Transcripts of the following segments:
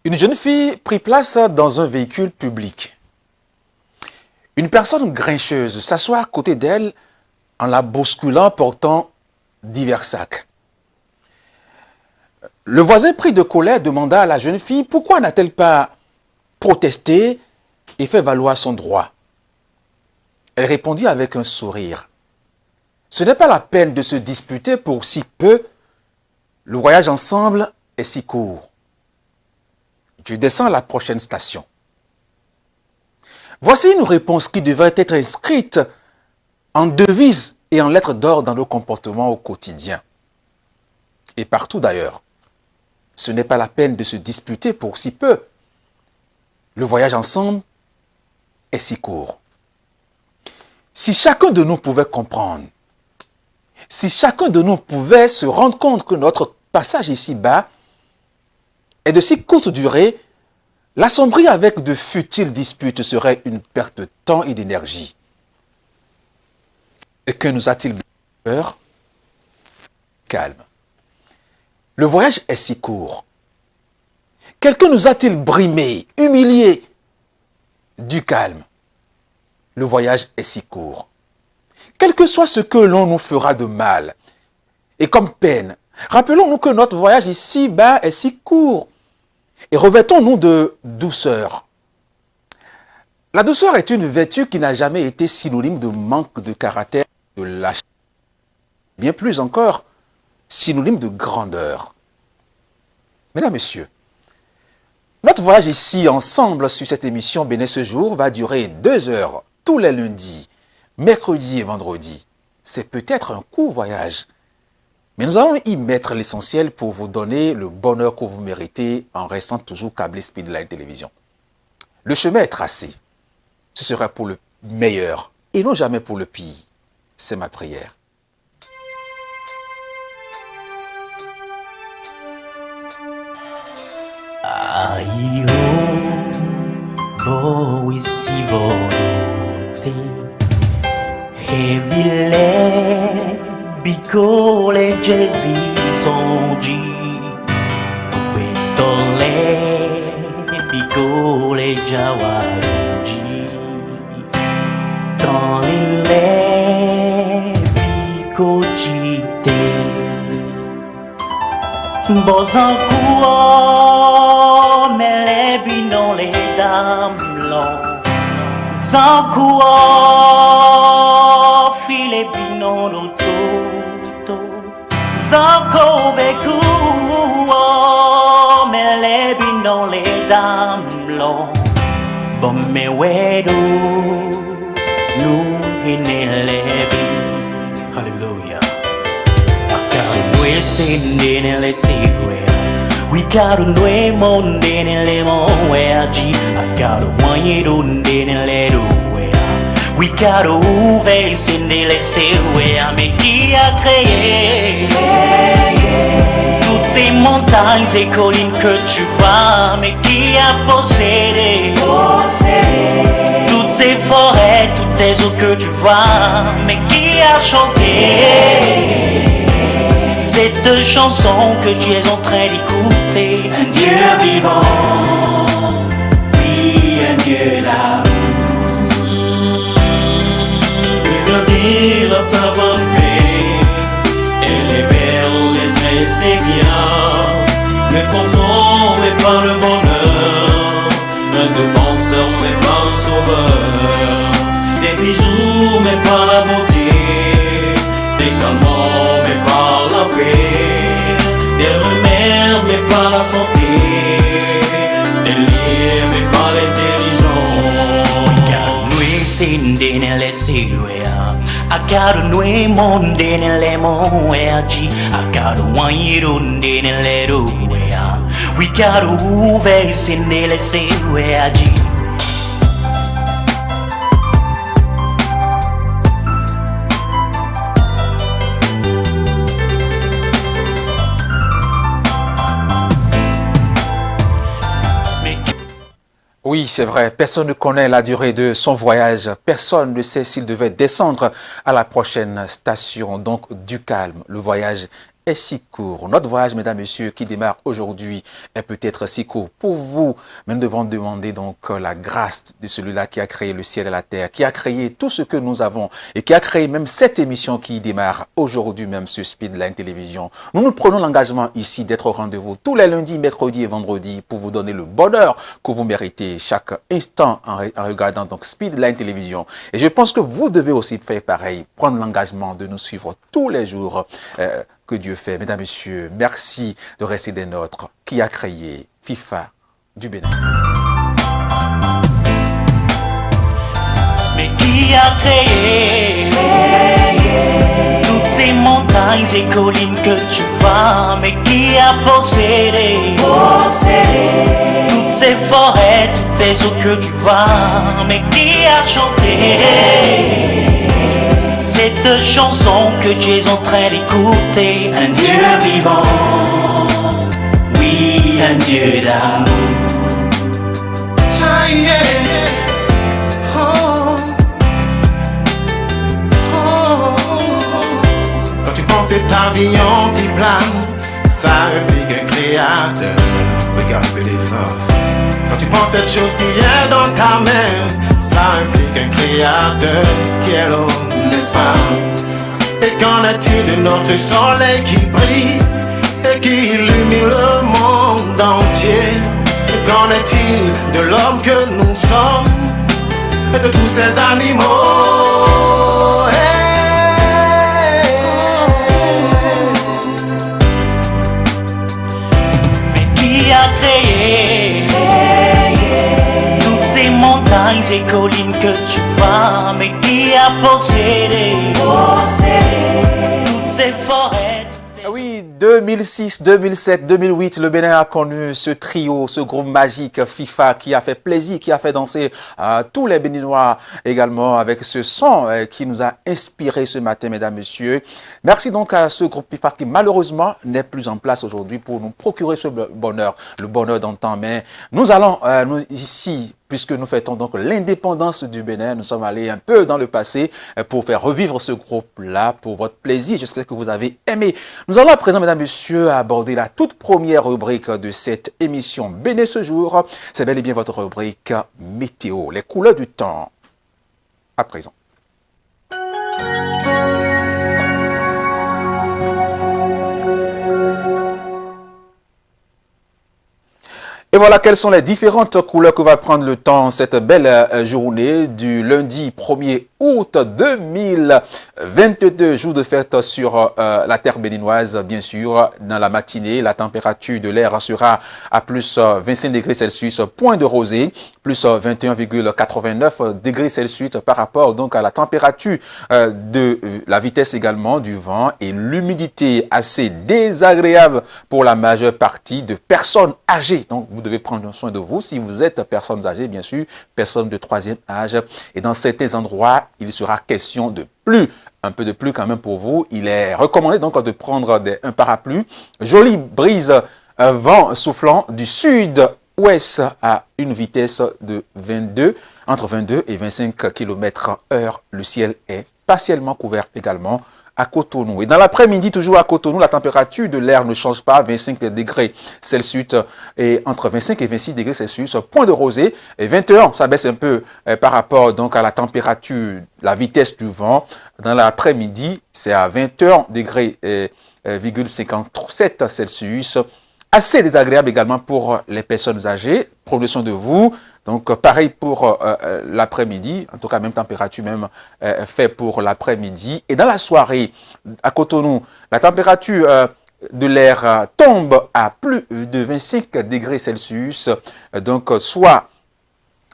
Une jeune fille prit place dans un véhicule public. Une personne grincheuse s'assoit à côté d'elle en la bousculant, portant divers sacs. Le voisin pris de colère demanda à la jeune fille pourquoi n'a-t-elle pas protesté et fait valoir son droit. Elle répondit avec un sourire. Ce n'est pas la peine de se disputer pour si peu. Le voyage ensemble est si court. Je descends à la prochaine station. Voici une réponse qui devrait être inscrite en devise et en lettres d'or dans nos comportements au quotidien. Et partout d'ailleurs. Ce n'est pas la peine de se disputer pour si peu. Le voyage ensemble est si court. Si chacun de nous pouvait comprendre, si chacun de nous pouvait se rendre compte que notre passage ici-bas est de si courte durée, l'assombrir avec de futiles disputes serait une perte de temps et d'énergie. Et que nous a-t-il peur? Calme. Le voyage est si court. Quelqu'un nous a-t-il brimé, humilié? Du calme. Le voyage est si court. Quel que soit ce que l'on nous fera de mal et comme peine, rappelons-nous que notre voyage ici-bas est si court et revêtons-nous de douceur. La douceur est une vertu qui n'a jamais été synonyme de manque de caractère, de lâcheté. Bien plus encore, synonyme de grandeur. Mesdames, Messieurs, notre voyage ici ensemble sur cette émission Bénin ce jour va durer 2 heures tous les lundis, mercredis et vendredis. C'est peut-être un court voyage, mais nous allons y mettre l'essentiel pour vous donner le bonheur que vous méritez en restant toujours câblé Speedline Télévision. Le chemin est tracé. Ce sera pour le meilleur et non jamais pour le pire. C'est ma prière. Aïe, oh, ici volonté, et vile, bicole, Jésus, son dit, petole, bicole, jawaji, dans les bicojite, Bozankuo, mais les binons, les dames blancs. Zankuo, filet binons, l'auto. Zanko, vekuo, mais les binons, les dames blancs. Bon, mais ouais, nous, les Hallelujah. We gotta know monde nele moeji. I gotta want you to nele wea. We gotta ouvrir sinde laisser wea. Mais qui a créé toutes ces montagnes et collines que tu vois? Mais qui a possédé toutes ces forêts, toutes ces eaux que tu vois? Mais qui a chanté cette chanson que tu es en train d'écouter? Un Dieu vivant, oui, un Dieu d'amour. Regardez la sa bonté, elle est belle, elle est bien. Ne conforme pas le bonheur, un défenseur mais pas un sauveur. Des bijoux mais pas la beauté, des calmants mais pas la paix, des remèdes mais pas la santé, des liens mais pas l'intelligence. We sinde nele siwea. I gotta know monde nele moeji. I gotta want you to nele wea. We gotta ouvrir sinde le siwea. Oui, c'est vrai, personne ne connaît la durée de son voyage. Personne ne sait s'il devait descendre à la prochaine station. Donc, du calme, le voyage est si court. Notre voyage, mesdames, messieurs, qui démarre aujourd'hui est peut-être si court pour vous, mais nous devons demander donc la grâce de celui-là qui a créé le ciel et la terre, qui a créé tout ce que nous avons et qui a créé même cette émission qui démarre aujourd'hui même sur Speedline Télévision. Nous prenons l'engagement ici d'être au rendez-vous tous les lundis, mercredis et vendredis pour vous donner le bonheur que vous méritez chaque instant en regardant donc Speedline Télévision. Et je pense que vous devez aussi faire pareil, prendre l'engagement de nous suivre tous les jours que Dieu fait. Mesdames, messieurs, merci de rester des nôtres. Qui a créé FIFA du Bénin? Mais qui a créé toutes ces montagnes et collines que tu vois? Mais qui a possédé toutes ces forêts, toutes ces eaux que tu vois? Mais qui a chanté cette chanson que tu es en train d'écouter? Un Dieu vivant, oui, un Dieu d'amour. Quand tu penses cet avion qui plane, ça implique un créateur. Regarde, je fais l'effort. Quand tu penses cette chose qui est dans ta main, ça implique un créateur qui est l'homme, n'est-ce pas? Et qu'en est-il de notre soleil qui brille et qui illumine le monde entier? Et qu'en est-il de l'homme que nous sommes et de tous ces animaux? Mais qui a créé toutes ces montagnes et collines que tu vois? Mais qui a possédé toutes ces forêts? Oui, 2006, 2007, 2008, le Bénin a connu ce trio, ce groupe magique FIFA qui a fait plaisir, qui a fait danser tous les Béninois également avec ce son qui nous a inspiré ce matin, mesdames, messieurs. Merci donc à ce groupe FIFA qui malheureusement n'est plus en place aujourd'hui pour nous procurer ce bonheur, le bonheur d'antan. Mais nous allons, nous ici, puisque nous fêtons donc l'indépendance du Bénin, nous sommes allés un peu dans le passé pour faire revivre ce groupe-là pour votre plaisir. J'espère que vous avez aimé. Nous allons à présent, mesdames, messieurs, aborder la toute première rubrique de cette émission Bénin ce jour. C'est bel et bien votre rubrique météo, les couleurs du temps. À présent. Et voilà quelles sont les différentes couleurs que va prendre le temps cette belle journée du lundi 1er août 2022, jour de fête sur la terre béninoise. Bien sûr, dans la matinée, la température de l'air sera à plus 25 degrés Celsius, point de rosée, plus 21,89 degrés Celsius par rapport donc à la température de la vitesse également du vent et l'humidité assez désagréable pour la majeure partie de personnes âgées. Donc, vous devez prendre soin de vous si vous êtes personnes âgées, bien sûr, personnes de 3e âge. Et dans certains endroits, il sera question de pluie, un peu de pluie quand même pour vous. Il est recommandé donc de prendre un parapluie. Jolie brise, vent soufflant du sud-ouest à une vitesse de entre 22 et 25 km/h. Le ciel est partiellement couvert également à Cotonou. Et dans l'après-midi, toujours à Cotonou, la température de l'air ne change pas, 25 degrés Celsius et entre 25 et 26 degrés Celsius, point de rosée. Et 21, ça baisse un peu par rapport donc à la température, la vitesse du vent. Dans l'après-midi, c'est à 21 degrés 57 Celsius. Assez désagréable également pour les personnes âgées. Prenez soin de vous. Donc, pareil pour l'après-midi, en tout cas, même température même fait pour l'après-midi. Et dans la soirée, à Cotonou, la température de l'air tombe à plus de 25 degrés Celsius, donc soit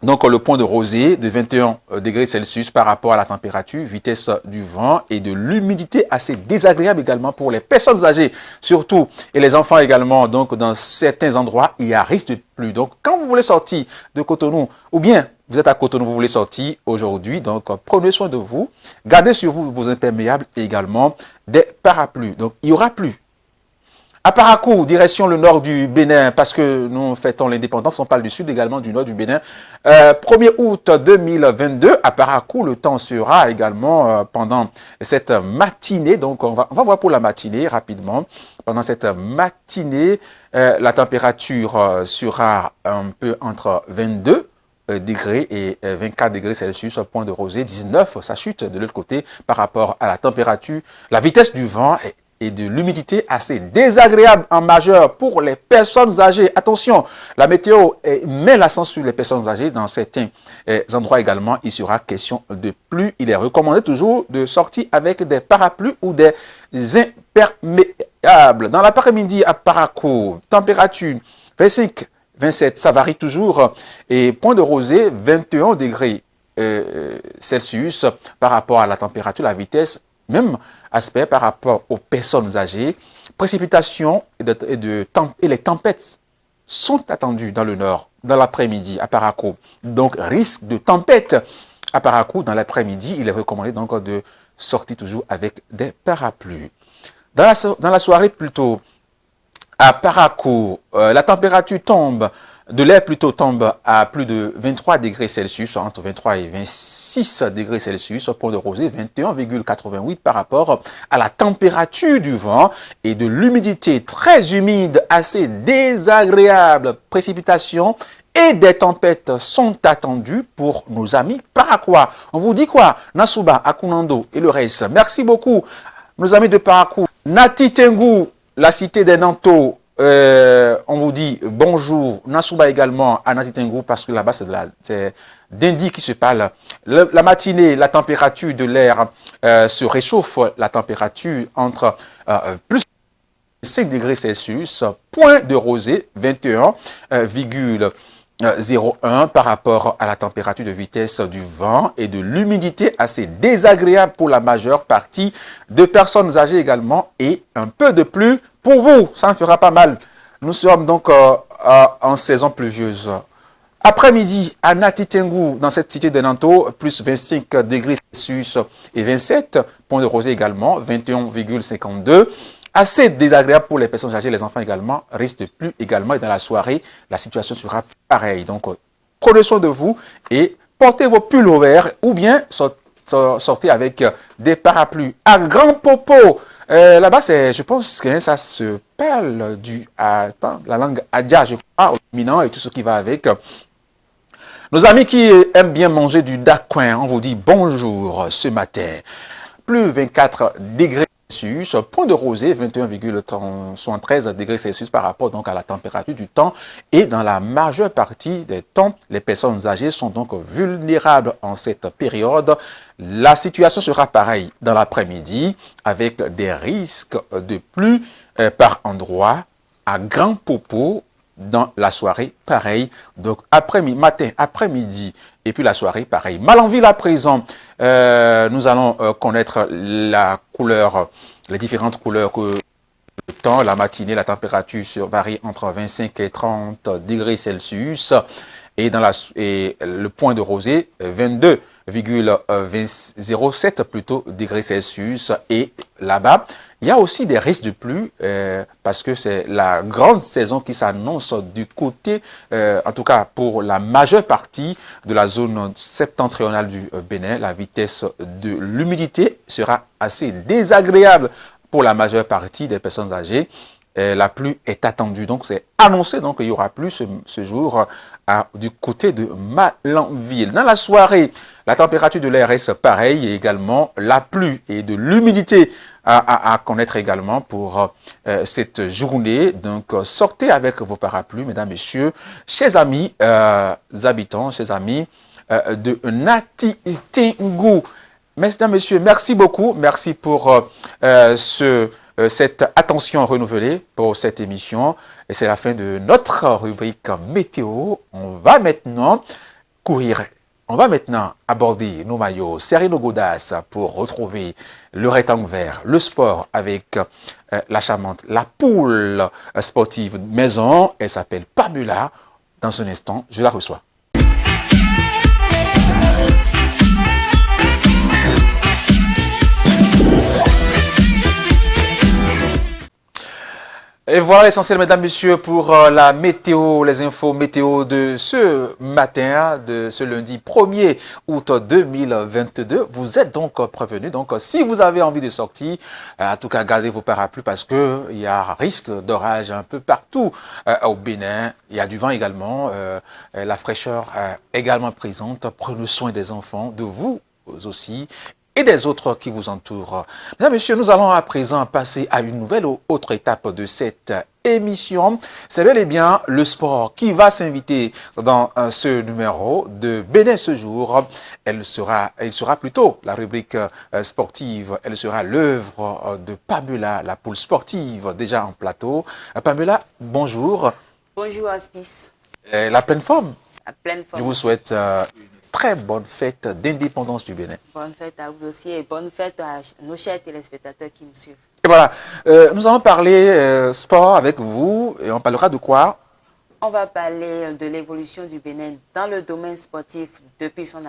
le point de rosée de 21 degrés Celsius par rapport à la température, vitesse du vent et de l'humidité assez désagréable également pour les personnes âgées, surtout, et les enfants également. Donc, dans certains endroits, il y a risque de pluie. Donc, quand vous voulez sortir de Cotonou, ou bien vous êtes à Cotonou, vous voulez sortir aujourd'hui, donc prenez soin de vous, gardez sur vous vos imperméables et également des parapluies. Donc, il y aura pluie. À Parakou, direction le nord du Bénin, parce que nous fêtons l'indépendance, on parle du sud également, du nord du Bénin. 1er août 2022, à Parakou, le temps sera également pendant cette matinée. Donc, on va voir pour la matinée rapidement. Pendant cette matinée, la température sera un peu entre 22 degrés et 24 degrés Celsius, point de rosée, 19, ça chute de l'autre côté par rapport à la température, la vitesse du vent et de l'humidité assez désagréable en majeur pour les personnes âgées. Attention, la météo met l'accent sur les personnes âgées. Dans certains endroits également, il sera question de pluie. Il est recommandé toujours de sortir avec des parapluies ou des imperméables. Dans l'après-midi à Parakou, température 25, 27, ça varie toujours. Et point de rosée, 21 degrés Celsius par rapport à la température, la vitesse, même aspect par rapport aux personnes âgées. Précipitations et les tempêtes sont attendues dans le nord, dans l'après-midi à Parakou. Donc, risque de tempête à Parakou dans l'après-midi. Il est recommandé donc de sortir toujours avec des parapluies. Dans la soirée plutôt, à Parakou, la température tombe, de l'air plutôt tombe à plus de 23 degrés Celsius, entre 23 et 26 degrés Celsius, point de rosée 21,88 par rapport à la température du vent et de l'humidité très humide, assez désagréable. Précipitations et des tempêtes sont attendues pour nos amis paraquois. On vous dit quoi? Nasuba, Akunando et le reste. Merci beaucoup, nos amis de Parakou. Nati Tengu, la cité des Nantos. On vous dit bonjour, Nasuba également à Nati Tengu, parce que là-bas c'est d'Indi qui se parle. La matinée, la température de l'air se réchauffe, la température entre plus 5 degrés Celsius, point de rosée 21,01 par rapport à la température de vitesse du vent et de l'humidité assez désagréable pour la majeure partie de personnes âgées également et un peu de pluie pour vous, ça en fera pas mal. Nous sommes donc en saison pluvieuse. Après-midi, à Nati Tengu, dans cette cité de Nanto, plus 25 degrés Celsius et 27, point de rosée également, 21,52. Assez désagréable pour les personnes âgées, les enfants également, risque de pluie également. Et dans la soirée, la situation sera pareille. Donc, prenez soin de vous et portez vos pulls au vert ou bien sortez avec des parapluies. À Grand Popo, là-bas, je pense que ça se parle la langue Adja, je crois, au dominant et tout ce qui va avec. Nos amis qui aiment bien manger du dacoin, on vous dit bonjour ce matin. Plus 24 degrés Celsius, point de rosée 21,73 degrés Celsius par rapport donc à la température du temps. Et dans la majeure partie des temps, les personnes âgées sont donc vulnérables en cette période. La situation sera pareille dans l'après-midi avec des risques de pluie par endroit à Grand Popo. Dans la soirée, pareil. Donc, matin, après-midi, et puis la soirée, pareil. Malanville à présent, nous allons connaître la couleur, les différentes couleurs que le temps, la matinée, la température varie entre 25 et 30 degrés Celsius. Et le point de rosée, 22,07 plutôt degrés Celsius. Et là-bas, il y a aussi des risques de pluie parce que c'est la grande saison qui s'annonce du côté, en tout cas pour la majeure partie de la zone septentrionale du Bénin. La vitesse de l'humidité sera assez désagréable pour la majeure partie des personnes âgées. La pluie est attendue, donc c'est annoncé donc qu'il y aura plus ce jour du côté de Malanville. Dans la soirée, la température de l'air reste pareille et également la pluie et de l'humidité à connaître également pour cette journée. Donc sortez avec vos parapluies, mesdames, messieurs, chers amis habitants, chers amis de Nati Tengu. Mesdames, messieurs, merci beaucoup, merci pour cette attention renouvelée pour cette émission. Et c'est la fin de notre rubrique météo. On va maintenant aborder nos maillots, serrer nos godasses pour retrouver le rectangle vert, le sport avec la charmante, la poule sportive maison. Elle s'appelle Pamela. Dans un instant, je la reçois. Et voilà l'essentiel, mesdames, messieurs, pour la météo, les infos météo de ce matin, de ce lundi 1er août 2022. Vous êtes donc prévenus. Donc, si vous avez envie de sortir, en tout cas, gardez vos parapluies parce qu'il y a risque d'orage un peu partout au Bénin. Il y a du vent également, la fraîcheur également présente. Prenez soin des enfants, de vous aussi, et des autres qui vous entourent. Mesdames, messieurs, nous allons à présent passer à une nouvelle autre étape de cette émission. C'est bel et bien le sport qui va s'inviter dans ce numéro de Bénin ce jour. Il sera plutôt la rubrique sportive. Elle sera l'œuvre de Pamela, la poule sportive, déjà en plateau. Pamela, bonjour. Bonjour, Aspice. La pleine forme. La pleine forme. Je vous souhaite très bonne fête d'indépendance du Bénin. Bonne fête à vous aussi et bonne fête à nos chers téléspectateurs qui nous suivent. Et voilà, nous allons parler sport avec vous et on parlera de quoi? On va parler de l'évolution du Bénin dans le domaine sportif depuis son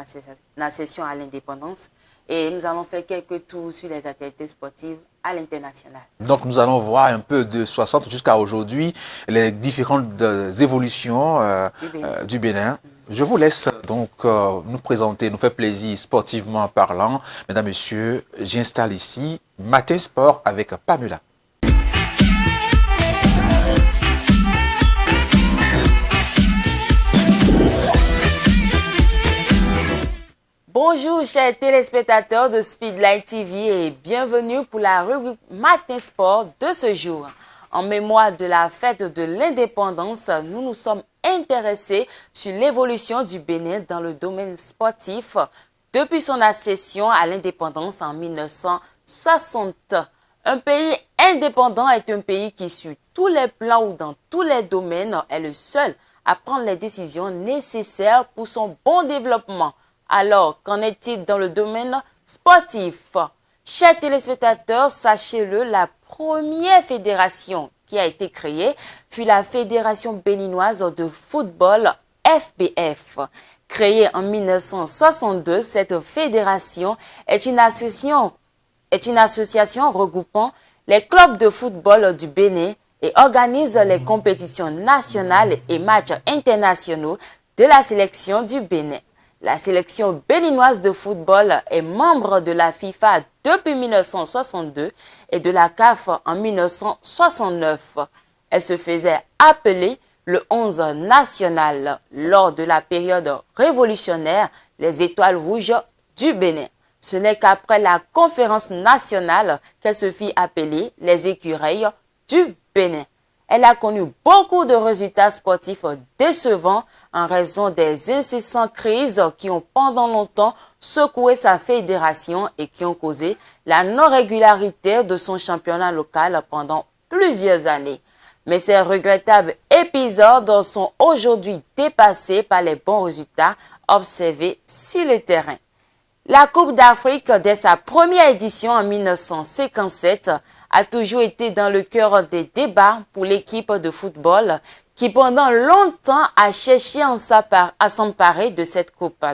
accession à l'indépendance et nous allons faire quelques tours sur les actualités sportives à l'international. Donc nous allons voir un peu de 60 jusqu'à aujourd'hui les différentes évolutions du Bénin. Je vous laisse donc nous présenter, nous faire plaisir sportivement parlant. Mesdames, Messieurs, j'installe ici Matin Sport avec Pamela. Bonjour chers téléspectateurs de Speedlight TV et bienvenue pour la rubrique Matin Sport de ce jour. En mémoire de la fête de l'indépendance, nous nous sommes intéressés sur l'évolution du Bénin dans le domaine sportif depuis son accession à l'indépendance en 1960. Un pays indépendant est un pays qui, sur tous les plans ou dans tous les domaines, est le seul à prendre les décisions nécessaires pour son bon développement. Alors, qu'en est-il dans le domaine sportif? Chers téléspectateurs, sachez-le, la première fédération qui a été créée fut la Fédération béninoise de football FBF. Créée en 1962, cette fédération est une association regroupant les clubs de football du Bénin et organise les compétitions nationales et matchs internationaux de la sélection du Bénin. La sélection béninoise de football est membre de la FIFA depuis 1962 et de la CAF en 1969. Elle se faisait appeler le 11 national lors de la période révolutionnaire, les Étoiles rouges du Bénin. Ce n'est qu'après la conférence nationale qu'elle se fit appeler les Écureuils du Bénin. Elle a connu beaucoup de résultats sportifs décevants en raison des incessantes crises qui ont pendant longtemps secoué sa fédération et qui ont causé la non-régularité de son championnat local pendant plusieurs années. Mais ces regrettables épisodes sont aujourd'hui dépassés par les bons résultats observés sur le terrain. La Coupe d'Afrique, dès sa première édition en 1957, a toujours été dans le cœur des débats pour l'équipe de football qui pendant longtemps a cherché à s'emparer de cette coupe.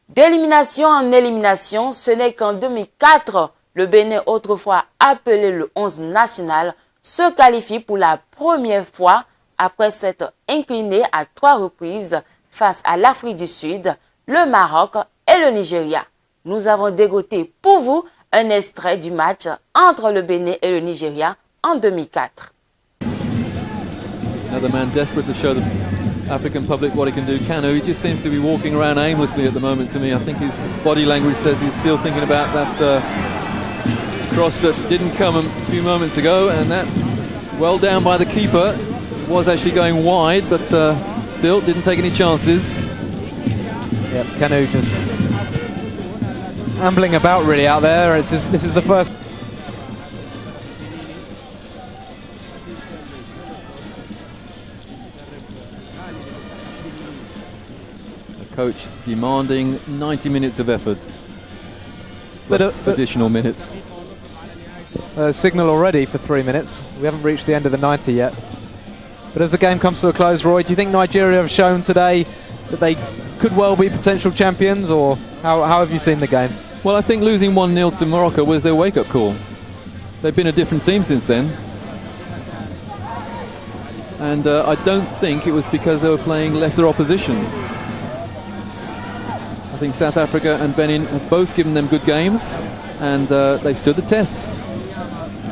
D'élimination en élimination, ce n'est qu'en 2004, le Bénin, autrefois appelé le 11 national, se qualifie pour la première fois après s'être incliné à 3 reprises face à l'Afrique du Sud, le Maroc et le Nigeria. Nous avons dégoté pour vous un extrait du match entre le Bénin et le Nigeria en 2004. Another man desperate to show the African public what he can do. Kanu, he just seems to be walking around aimlessly at the moment to me. I think his body language says he's still thinking about that cross that didn't come a few moments ago, and that well down by the keeper. Was actually going wide, but still didn't take any chances. Yep, Kanu just ambling about really out there. This is the first. The coach demanding 90 minutes of effort. Plus additional minutes. Signal already for 3 minutes. We haven't reached the end of the 90 yet. But as the game comes to a close, Roy, do you think Nigeria have shown today that they could well be potential champions, or how have you seen the game? Well, I think losing 1-0 to Morocco was their wake-up call. They've been a different team since then. And I don't think it was because they were playing lesser opposition. I think South Africa and Benin have both given them good games, and they stood the test.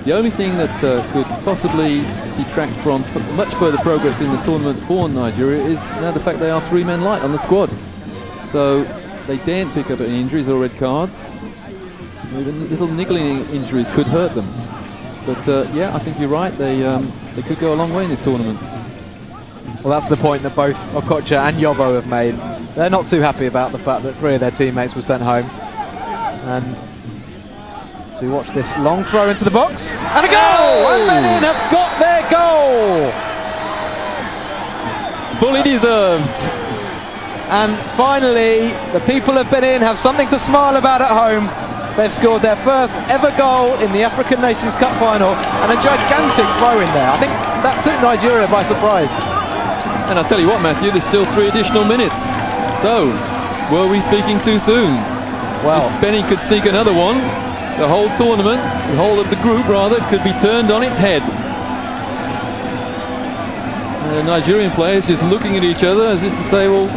The only thing that could possibly detract from much further progress in the tournament for Nigeria is now the fact they are 3 men light on the squad. So they daren't pick up any injuries or red cards. Even little niggling injuries could hurt them. But yeah, I think you're right. They could go a long way in this tournament. Well, that's the point that both Okocha and Yobo have made. They're not too happy about the fact that 3 of their teammates were sent home. And so we watch this long throw into the box. And a goal! And Benin have got their goal! Fully deserved. And finally, the people of Benin have something to smile about at home. They've scored their first ever goal in the African Nations Cup final, and a gigantic throw in there. I think that took Nigeria by surprise. And I'll tell you what, Matthew, there's still 3 additional minutes. So, were we speaking too soon? Well, if Benin could sneak another one, the whole tournament, the whole of the group rather, could be turned on its head. The Nigerian players just looking at each other as if to say, well,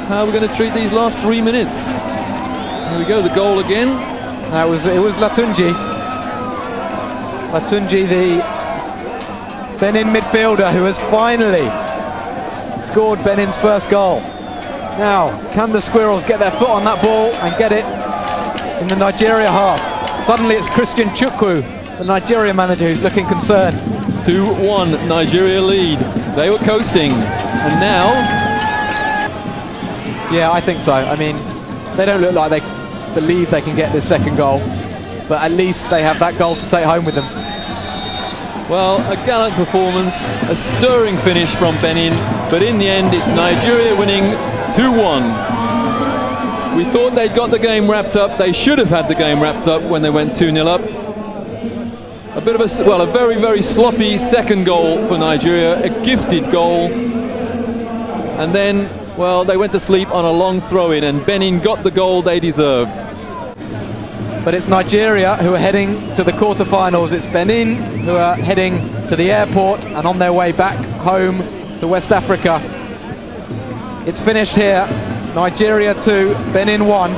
how are we going to treat these last 3 minutes? Here we go, the goal again. It was Latunji. Latunji, the Benin midfielder, who has finally scored Benin's first goal. Now, can the Squirrels get their foot on that ball and get it in the Nigeria half? Suddenly it's Christian Chukwu, the Nigeria manager, who's looking concerned. 2-1, Nigeria lead. They were coasting, and now... Yeah, I think so. I mean, they don't look like they believe they can get this second goal, but at least they have that goal to take home with them. Well, a gallant performance, a stirring finish from Benin, but in the end it's Nigeria winning 2-1. We thought they'd got the game wrapped up. They should have had the game wrapped up when they went 2-0 up. A bit of a very, very sloppy second goal for Nigeria, a gifted goal. And then, well, they went to sleep on a long throw-in, and Benin got the goal they deserved. But it's Nigeria who are heading to the quarterfinals. It's Benin who are heading to the airport and on their way back home to West Africa. It's finished here. Nigeria 2, Benin 1.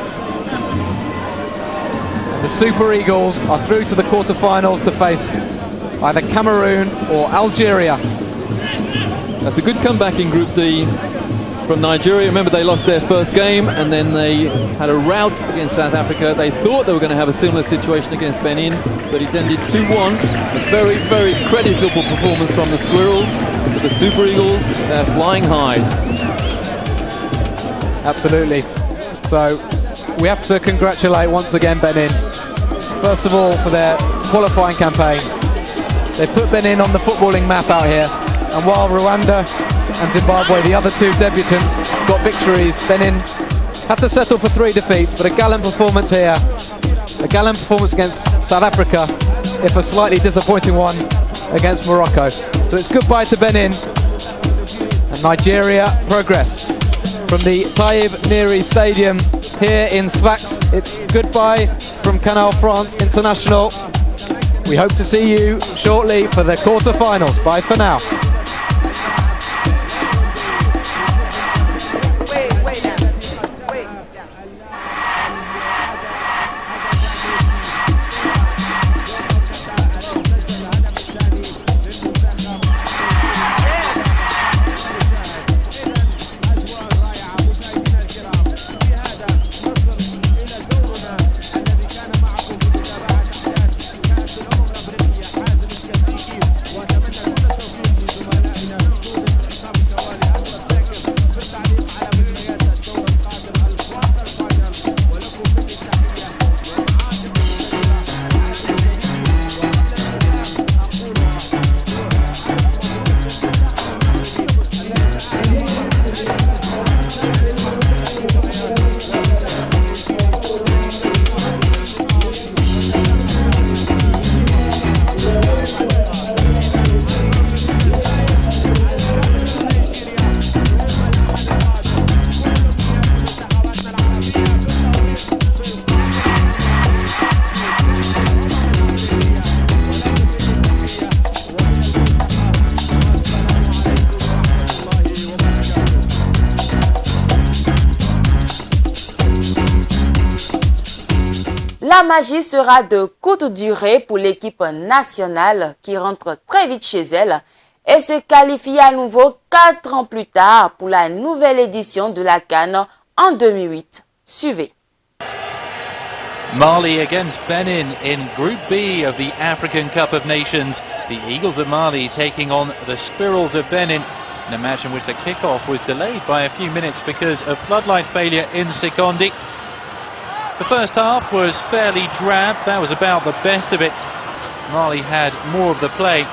And the Super Eagles are through to the quarterfinals to face either Cameroon or Algeria. That's a good comeback in Group D from Nigeria. Remember, they lost their first game and then they had a rout against South Africa. They thought they were going to have a similar situation against Benin, but it ended 2-1. A very, very creditable performance from the Squirrels. But the Super Eagles, they're flying high. Absolutely. So we have to congratulate once again Benin. First of all, for their qualifying campaign. They put Benin on the footballing map out here. And while Rwanda and Zimbabwe, the other 2 debutants, got victories, Benin had to settle for 3 defeats, but a gallant performance here. A gallant performance against South Africa, if a slightly disappointing one against Morocco. So it's goodbye to Benin, and Nigeria progress. From the Taïb Niri Stadium here in Sfax, it's goodbye from Canal France International. We hope to see you shortly for the quarterfinals. Bye for now. La magie sera de courte durée pour l'équipe nationale qui rentre très vite chez elle et se qualifie à nouveau 4 ans plus tard pour la nouvelle édition de la CAN en 2008. Suivez. Mali against Benin in Group B of the African Cup of Nations. The Eagles of Mali taking on the Squirrels of Benin in a match in which the kickoff was delayed by a few minutes because of floodlight failure in Sekondi. The first half was fairly drab. That was about the best of it. Mali had more of the play,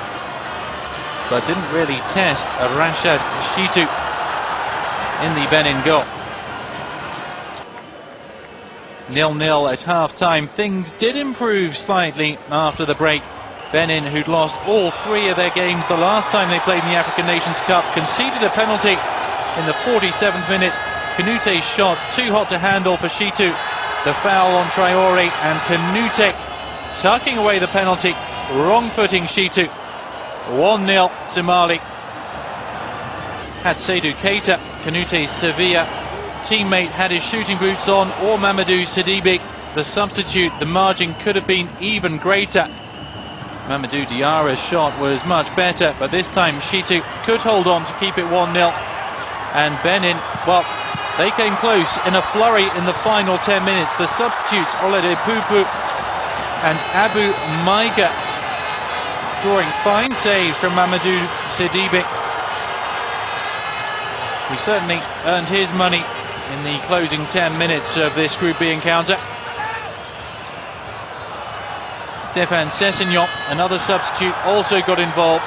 but didn't really test Rashad Shitu in the Benin goal. 0-0 at half-time. Things did improve slightly after the break. Benin, who'd lost all 3 of their games the last time they played in the African Nations Cup, conceded a penalty in the 47th minute. Kanute's shot too hot to handle for Shitu. The foul on Traore, and Kanute tucking away the penalty, wrong-footing Shitu. 1-0 to Mali. Had Seydou Keita, Kanute's Sevilla teammate, had his shooting boots on, or Mamadou Sidibe, the substitute, the margin could have been even greater. Mamadou Diarra's shot was much better, but this time Shitu could hold on to keep it 1-0. And Benin, well, they came close in a flurry in the final 10 minutes. The substitutes, Olede Pupu and Abu Maiga, drawing fine saves from Mamadou Sidibe. He certainly earned his money in the closing 10 minutes of this Group B encounter. Stéphane Sessegnon, another substitute, also got involved.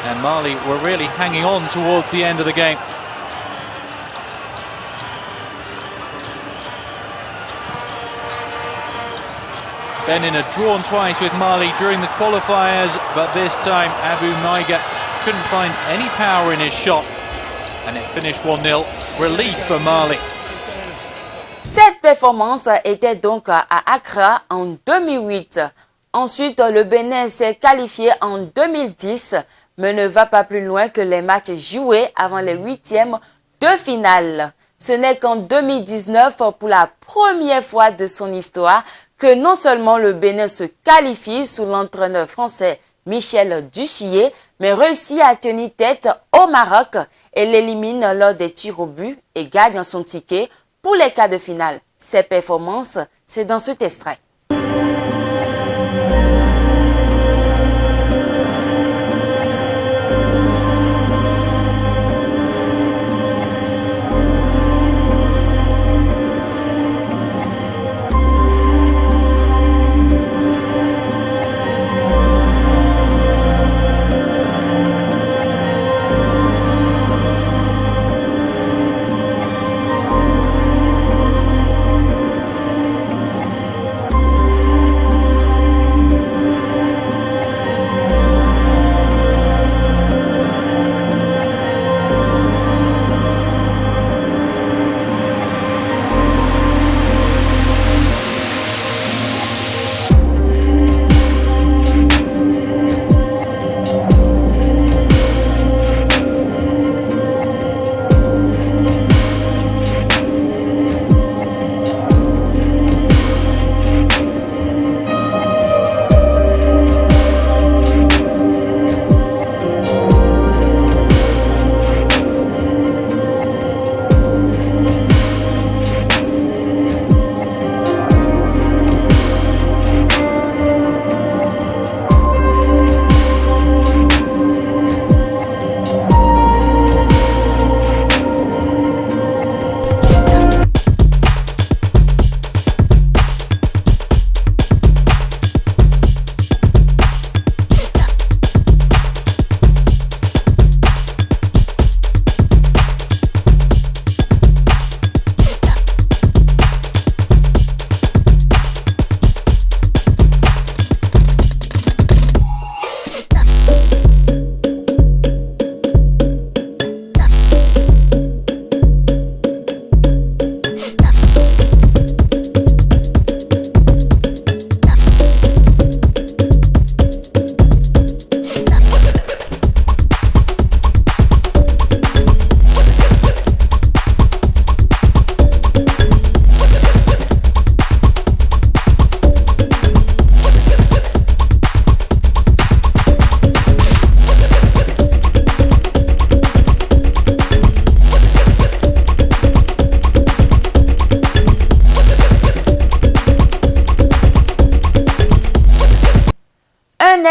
And Mali were really hanging on towards the end of the game. Benin had drawn twice with Mali during the qualifiers, but this time Abu Maiga couldn't find any power in his shot, and it finished 1-0. Relief for Mali. Cette performance était donc à Accra en 2008. Ensuite, le Bénin s'est qualifié en 2010, mais ne va pas plus loin que les matchs joués avant les 8e de finale. Ce n'est qu'en 2019, pour la première fois de son histoire, que non seulement le Bénin se qualifie sous l'entraîneur français Michel Dussuyer, mais réussit à tenir tête au Maroc et l'élimine lors des tirs au but et gagne son ticket pour les quarts de finale. Ses performances, c'est dans cet extrait.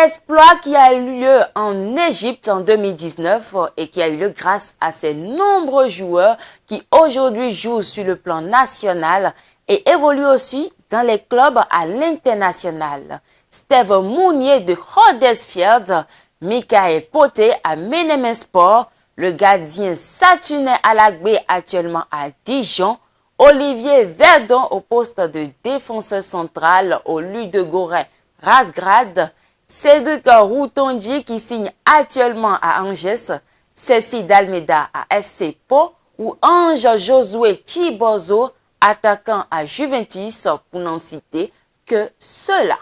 l'exploit qui a eu lieu en Égypte en 2019 et qui a eu lieu grâce à ces nombreux joueurs qui aujourd'hui jouent sur le plan national et évoluent aussi dans les clubs à l'international. Steve Mounier de Huddersfield, Michael Poté à Menemen Sport, le gardien Saturnin Alagbé actuellement à Dijon, Olivier Verdon au poste de défenseur central au Ludogorets Razgrad, Cédric Routondi qui signe actuellement à Angers, Cécile Dalmeda à FC Pau ou Ange Josué Chibozo, attaquant à Juventus, pour n'en citer que ceux-là.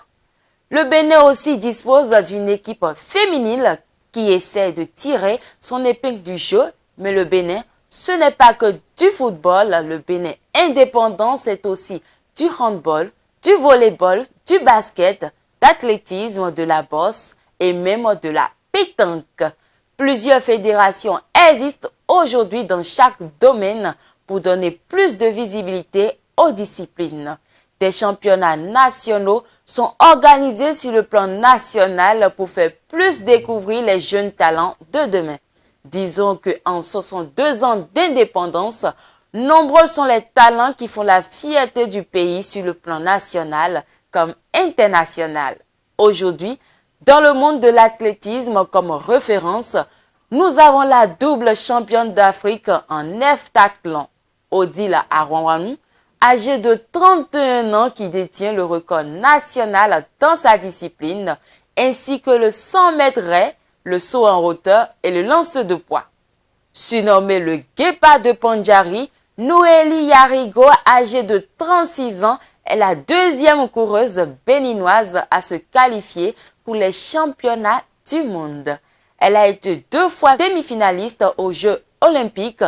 Le Bénin aussi dispose d'une équipe féminine qui essaie de tirer son épingle du jeu, mais le Bénin, ce n'est pas que du football. Le Bénin indépendant, c'est aussi du handball, du volleyball, du basket, d'athlétisme, de la bosse et même de la pétanque. Plusieurs fédérations existent aujourd'hui dans chaque domaine pour donner plus de visibilité aux disciplines. Des championnats nationaux sont organisés sur le plan national pour faire plus découvrir les jeunes talents de demain. Disons qu'en 62 ans d'indépendance, nombreux sont les talents qui font la fierté du pays sur le plan national comme international. Aujourd'hui, dans le monde de l'athlétisme comme référence, nous avons la double championne d'Afrique en heptathlon, Odile Aronwanou, âgée de 31 ans qui détient le record national dans sa discipline, ainsi que le 100 mètres raid, le saut en hauteur et le lancer de poids. Surnommée le guépard de Pandjari, Noélie Yarigo, âgée de 36 ans, est la deuxième coureuse béninoise à se qualifier pour les championnats du monde. Elle a été 2 fois demi-finaliste aux Jeux olympiques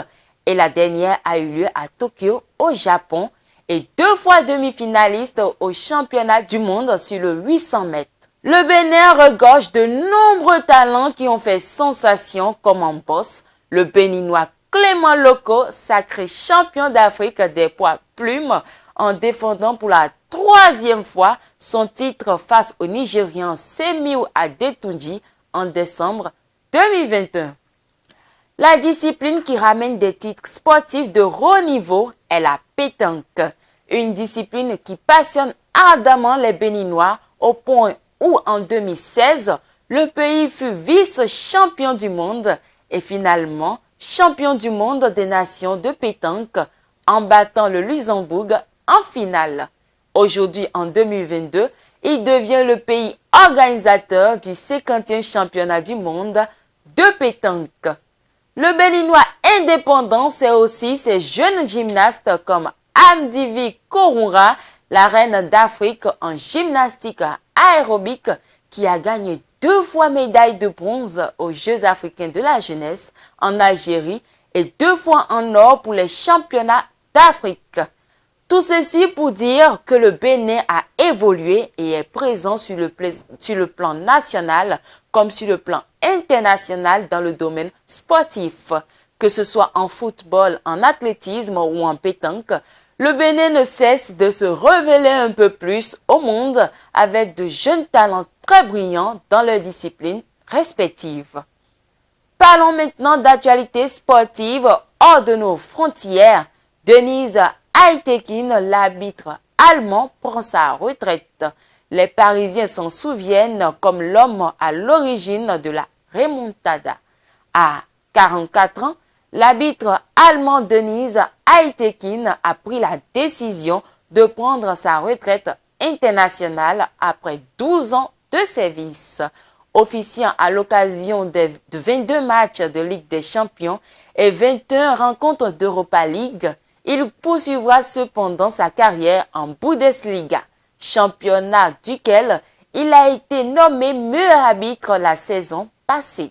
et la dernière a eu lieu à Tokyo, au Japon, et 2 fois demi-finaliste aux championnats du monde sur le 800 mètres. Le Bénin regorge de nombreux talents qui ont fait sensation comme en bosse. Le Béninois Clément Loco, sacré champion d'Afrique des poids plumes, en défendant pour la 3e fois son titre face au Nigérian Semiu Adetunji en décembre 2021. La discipline qui ramène des titres sportifs de haut niveau est la pétanque, une discipline qui passionne ardemment les Béninois au point où en 2016, le pays fut vice-champion du monde et finalement champion du monde des nations de pétanque en battant le Luxembourg en finale. Aujourd'hui, en 2022, il devient le pays organisateur du 50e championnat du monde de pétanque. Le Béninois indépendant, c'est aussi ces jeunes gymnastes comme Amdivi Korunra, la reine d'Afrique en gymnastique aérobique, qui a gagné 2 fois médaille de bronze aux Jeux africains de la jeunesse en Algérie et 2 fois en or pour les championnats d'Afrique. Tout ceci pour dire que le Bénin a évolué et est présent sur le plan national comme sur le plan international dans le domaine sportif. Que ce soit en football, en athlétisme ou en pétanque, le Bénin ne cesse de se révéler un peu plus au monde avec de jeunes talents très brillants dans leurs disciplines respectives. Parlons maintenant d'actualité sportive hors de nos frontières. Denise Aitekin, l'arbitre allemand, prend sa retraite. Les Parisiens s'en souviennent comme l'homme à l'origine de la remontada. À 44 ans, l'arbitre allemand Denise Aitekin a pris la décision de prendre sa retraite internationale après 12 ans de service. Officiant à l'occasion de 22 matchs de Ligue des Champions et 21 rencontres d'Europa League, il poursuivra cependant sa carrière en Bundesliga, championnat duquel il a été nommé meilleur arbitre la saison passée.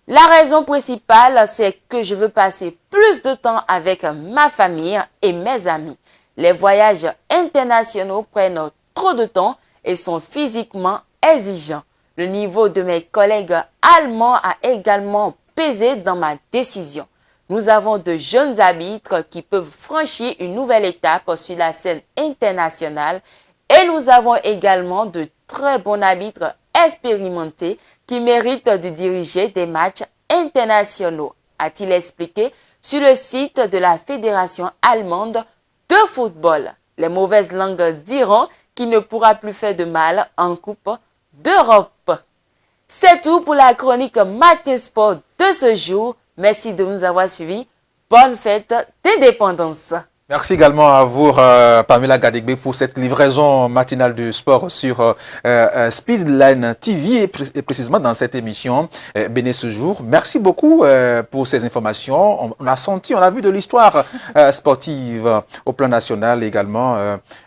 La raison principale, c'est que je veux passer plus de temps avec ma famille et mes amis. Les voyages internationaux prennent trop de temps et sont physiquement exigeants. Le niveau de mes collègues allemands a également pesé dans ma décision. Nous avons de jeunes arbitres qui peuvent franchir une nouvelle étape sur la scène internationale et nous avons également de très bons arbitres expérimenté qui mérite de diriger des matchs internationaux, a-t-il expliqué sur le site de la Fédération allemande de football. Les mauvaises langues diront qu'il ne pourra plus faire de mal en Coupe d'Europe. C'est tout pour la chronique Matin Sport de ce jour. Merci de nous avoir suivis. Bonne fête d'indépendance. Merci également à vous, Pamela Gadegbe, pour cette livraison matinale du sport sur Speedline TV et précisément dans cette émission Béné ce jour. Merci beaucoup pour ces informations. On a senti, on a vu de l'histoire sportive au plan national également.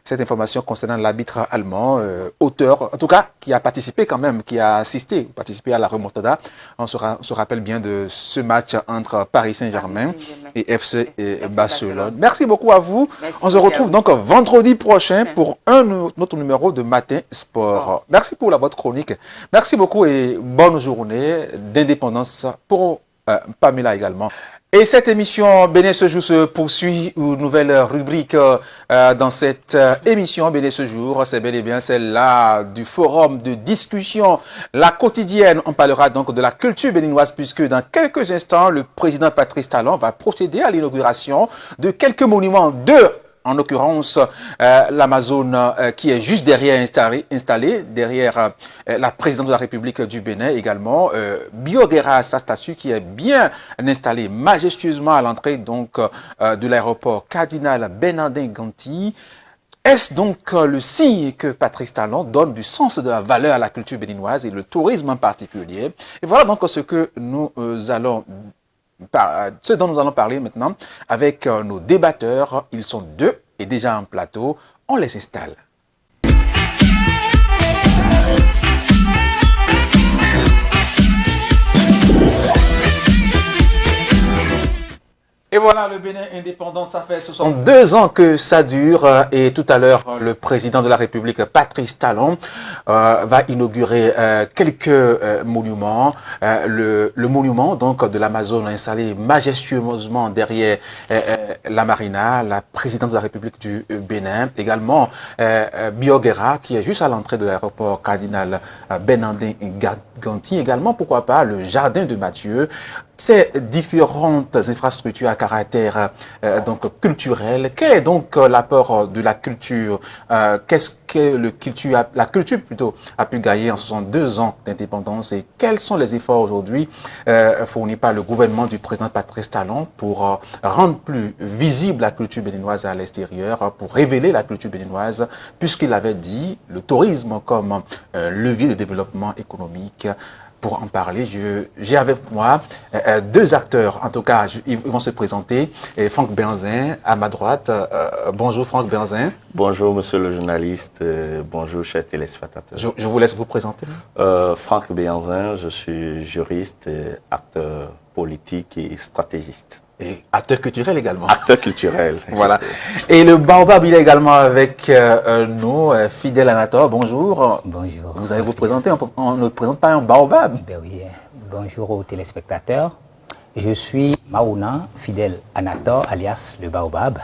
Cette information concernant l'arbitre allemand, auteur, en tout cas, qui a participé quand même, qui a participé à la remontada. On se rappelle bien de ce match entre Paris Saint-Germain et FC Barcelone. Merci beaucoup à vous. Merci, on se retrouve donc vendredi prochain pour un autre numéro de Matin Sport. Merci pour la bonne chronique. Merci beaucoup et bonne journée d'indépendance pour Pamela également. Et cette émission Béné ce jour se poursuit. Une nouvelle rubrique dans cette émission Béné ce jour. C'est bel et bien celle-là du forum de discussion, la quotidienne. On parlera donc de la culture béninoise puisque dans quelques instants, le président Patrice Talon va procéder à l'inauguration de quelques monuments en l'occurrence l'Amazone qui est juste derrière installée derrière la présidente de la République du Bénin également, Bioguera, sa statue qui est bien installée majestueusement à l'entrée donc de l'aéroport Cardinal Bernardin Ganti. Est-ce donc le signe que Patrice Talon donne du sens et de la valeur à la culture béninoise et le tourisme en particulier? Et voilà donc ce que ce dont nous allons parler maintenant avec nos débatteurs. Ils sont deux et déjà en plateau. On les installe. Et voilà, le Bénin indépendant, ça fait 62 ans que ça dure. Et tout à l'heure, le président de la République, Patrice Talon, va inaugurer quelques monuments. Le monument donc de l'Amazone installé majestueusement derrière la Marina, la présidente de la République du Bénin. Également, Bioguera, qui est juste à l'entrée de l'aéroport Cardinal Bernardin Ganti. Également, pourquoi pas, le jardin de Mathieu. Ces différentes infrastructures à caractère donc culturel, quel est donc l'apport de la culture? Qu'est-ce que la culture plutôt a pu gagner en 62 ans d'indépendance et quels sont les efforts aujourd'hui fournis par le gouvernement du président Patrice Talon pour rendre plus visible la culture béninoise à l'extérieur, pour révéler la culture béninoise, puisqu'il avait dit le tourisme comme levier de développement économique. Pour en parler, j'ai avec moi deux acteurs, en tout cas, ils vont se présenter. Franck Benzin, à ma droite. Bonjour Franck Benzin. Bonjour monsieur le journaliste, bonjour chers téléspectateurs. Je vous laisse vous présenter. Franck Benzin, je suis juriste, acteur politique et stratégiste. Et acteur culturel également. Acteur culturel. Voilà. Et le Baobab, il est également avec nous, Fidèle Anator. Bonjour. Bonjour. Vous allez vous présenter, on ne présente pas un Baobab. Ben oui. Bonjour aux téléspectateurs. Je suis Maouna Fidèle Anator, alias le Baobab.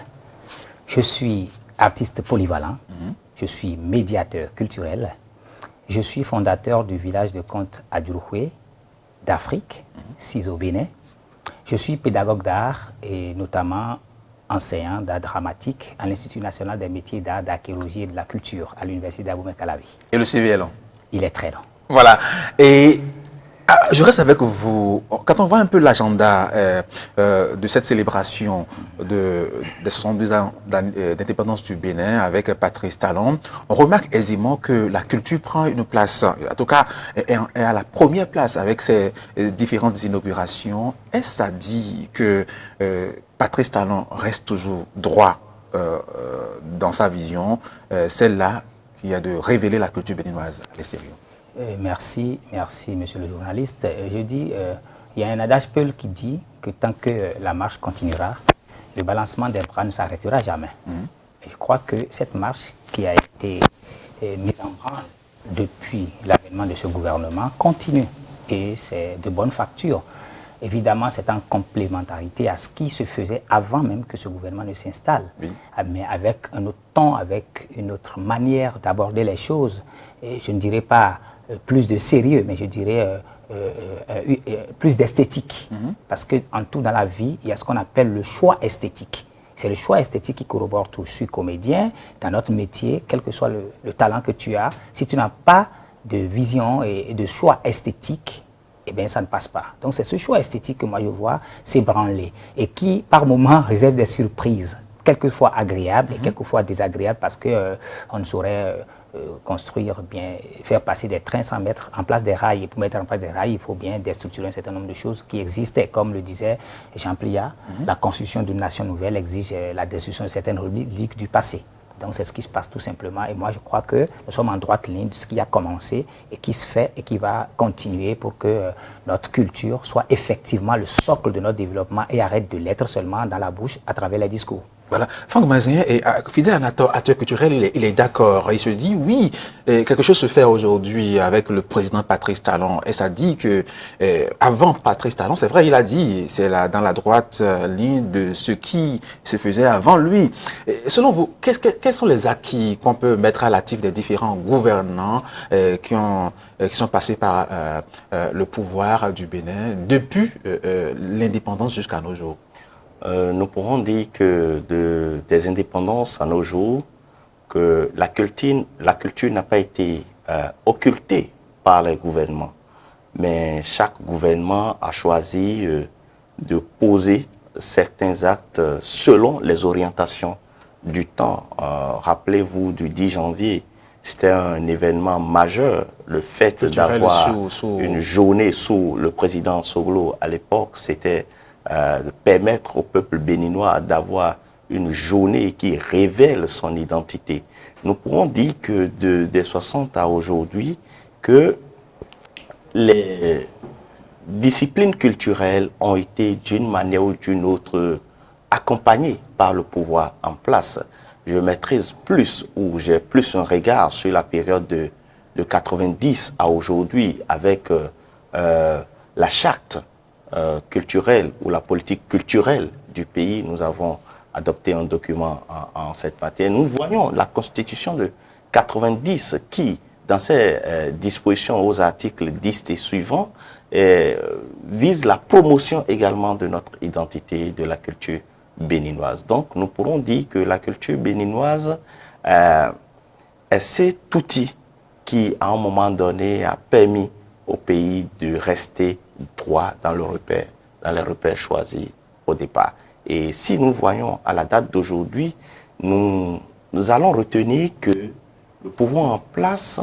Je suis artiste polyvalent. Je suis médiateur culturel. Je suis fondateur du village de contes Adjuroué d'Afrique, 6 au Bénin. Je suis pédagogue d'art et notamment enseignant d'art dramatique à l'Institut national des métiers d'art, d'archéologie et de la culture à l'Université d'Abomey-Calavi. Et le CV est long. Il est très long. Voilà. Et je reste avec vous. Quand on voit un peu l'agenda de cette célébration des 62 ans d'indépendance du Bénin avec Patrice Talon, on remarque aisément que la culture prend une place, en tout cas est à la première place avec ces différentes inaugurations. Est-ce à dire que Patrice Talon reste toujours droit dans sa vision, celle-là qui est de révéler la culture béninoise à l'extérieur? Merci monsieur le journaliste. Je dis, il y a un adage peul qui dit que tant que la marche continuera, le balancement des bras ne s'arrêtera jamais. Et je crois que cette marche qui a été mise en branle depuis l'avènement de ce gouvernement continue et c'est de bonne facture. Évidemment, c'est en complémentarité à ce qui se faisait avant même que ce gouvernement ne s'installe, mais avec un autre ton, avec une autre manière d'aborder les choses. Et je ne dirais pas plus de sérieux, mais je dirais plus d'esthétique. Parce qu'en tout dans la vie, il y a ce qu'on appelle le choix esthétique. C'est le choix esthétique qui corrobore tout. Je suis comédien, dans notre métier, quel que soit le talent que tu as, si tu n'as pas de vision et de choix esthétique, eh bien, ça ne passe pas. Donc, c'est ce choix esthétique que moi, je vois s'ébranler et qui, par moments, réserve des surprises, quelquefois agréables et quelquefois désagréables parce qu'on ne saurait construire, bien, faire passer des trains sans mettre en place des rails. Et pour mettre en place des rails, il faut bien déstructurer un certain nombre de choses qui existaient. Comme le disait Jean Pliat, la construction d'une nation nouvelle exige la destruction de certaines reliques du passé. Donc c'est ce qui se passe tout simplement. Et moi je crois que nous sommes en droite ligne de ce qui a commencé et qui se fait et qui va continuer pour que notre culture soit effectivement le socle de notre développement et arrête de l'être seulement dans la bouche à travers les discours. Voilà. Franck Mazin est fidèle à notre acteur culturel, il est d'accord. Il se dit, oui, quelque chose se fait aujourd'hui avec le président Patrice Talon. Et ça dit que, avant Patrice Talon, c'est vrai, il a dit, c'est dans la droite ligne de ce qui se faisait avant lui. Et selon vous, quels sont les acquis qu'on peut mettre à l'actif des différents gouvernants qui sont passés par le pouvoir du Bénin depuis l'indépendance jusqu'à nos jours? Nous pourrons dire que des indépendances à nos jours, que la culture n'a pas été occultée par les gouvernements. Mais chaque gouvernement a choisi de poser certains actes selon les orientations du temps. Rappelez-vous du 10 janvier, c'était un événement majeur, le fait d'avoir une journée sous le président Soglo à l'époque, c'était de permettre au peuple béninois d'avoir une journée qui révèle son identité. Nous pourrons dire que des 60 à aujourd'hui, que les disciplines culturelles ont été d'une manière ou d'une autre accompagnées par le pouvoir en place. Je maîtrise plus ou j'ai plus un regard sur la période de 90 à aujourd'hui avec la charte culturelle ou la politique culturelle du pays. Nous avons adopté un document en cette matière. Nous voyons la Constitution de 90 qui, dans ses dispositions aux articles 10 et suivants, vise la promotion également de notre identité, de la culture béninoise. Donc, nous pourrons dire que la culture béninoise est cet outil qui, à un moment donné, a permis au pays de rester droit dans les repères choisis au départ. Et si nous voyons à la date d'aujourd'hui, nous allons retenir que le pouvoir en place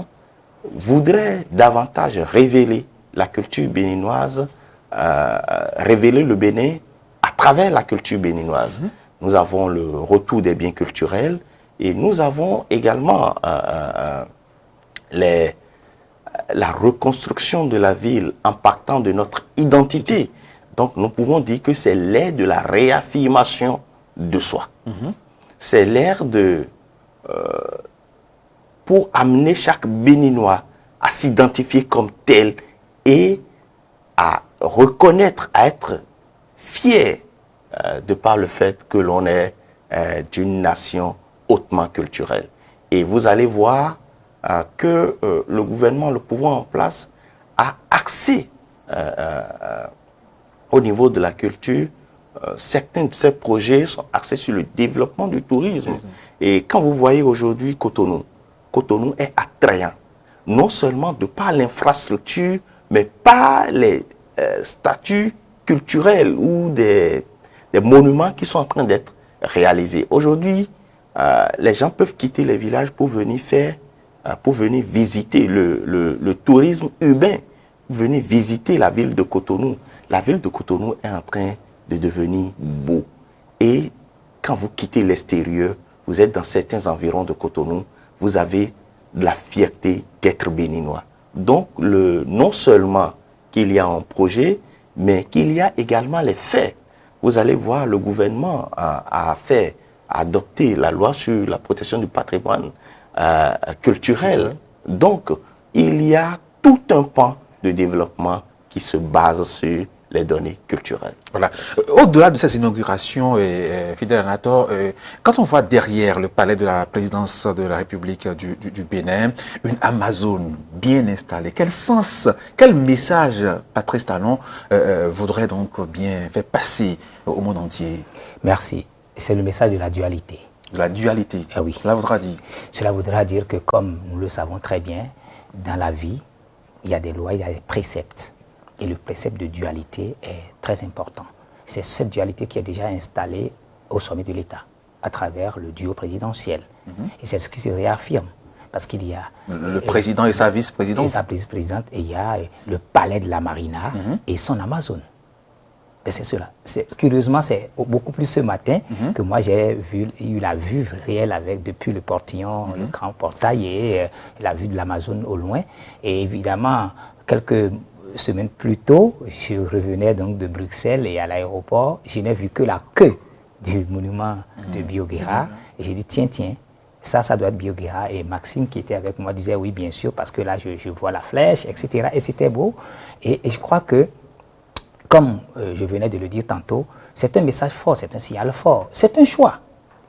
voudrait davantage révéler la culture béninoise, révéler le Bénin à travers la culture béninoise. Nous avons le retour des biens culturels et nous avons également la reconstruction de la ville impactant de notre identité. Donc nous pouvons dire que c'est l'ère de la réaffirmation de soi. C'est l'ère pour amener chaque Béninois à s'identifier comme tel et à reconnaître, à être fier de par le fait que l'on est d'une nation hautement culturelle. Et vous allez voir que le gouvernement, le pouvoir en place, a axé au niveau de la culture. Certains de ces projets sont axés sur le développement du tourisme. Et quand vous voyez aujourd'hui Cotonou, Cotonou est attrayant, non seulement de par l'infrastructure, mais par les statuts culturels ou des monuments qui sont en train d'être réalisés. Aujourd'hui, les gens peuvent quitter les villages pour venir visiter le tourisme urbain, venir visiter la ville de Cotonou. La ville de Cotonou est en train de devenir beau. Et quand vous quittez l'extérieur, vous êtes dans certains environs de Cotonou, vous avez de la fierté d'être béninois. Donc, non seulement qu'il y a un projet, mais qu'il y a également les faits. Vous allez voir, le gouvernement a adopté la loi sur la protection du patrimoine culturel. Donc, il y a tout un pan de développement qui se base sur les données culturelles. Voilà. Au-delà de ces inaugurations, Fidèle Anator, quand on voit derrière le palais de la présidence de la République du Bénin, une Amazone bien installée, quel sens, quel message Patrice Talon voudrait donc bien faire passer au monde entier? Merci. C'est le message de la dualité. De la dualité. Ah oui. Cela voudra dire? Cela voudra dire que, comme nous le savons très bien, dans la vie, il y a des lois, il y a des préceptes. Et le précepte de dualité est très important. C'est cette dualité qui est déjà installée au sommet de l'État, à travers le duo présidentiel. Et c'est ce qui se réaffirme. Parce qu'il y a... Le président et sa vice-présidente. Et sa vice-présidente. Et il y a le palais de la Marina et son Amazone. C'est cela. Curieusement, c'est beaucoup plus ce matin que moi j'ai eu la vue réelle depuis le portillon, le grand portail et la vue de l'Amazone au loin. Et évidemment, quelques semaines plus tôt, je revenais donc de Bruxelles et à l'aéroport, je n'ai vu que la queue du monument de Bioguera. Et j'ai dit, tiens, ça doit être Bioguera. Et Maxime, qui était avec moi, disait oui, bien sûr, parce que là, je vois la flèche, etc. Et c'était beau. Et je crois que, comme je venais de le dire tantôt, c'est un message fort, c'est un signal fort, c'est un choix.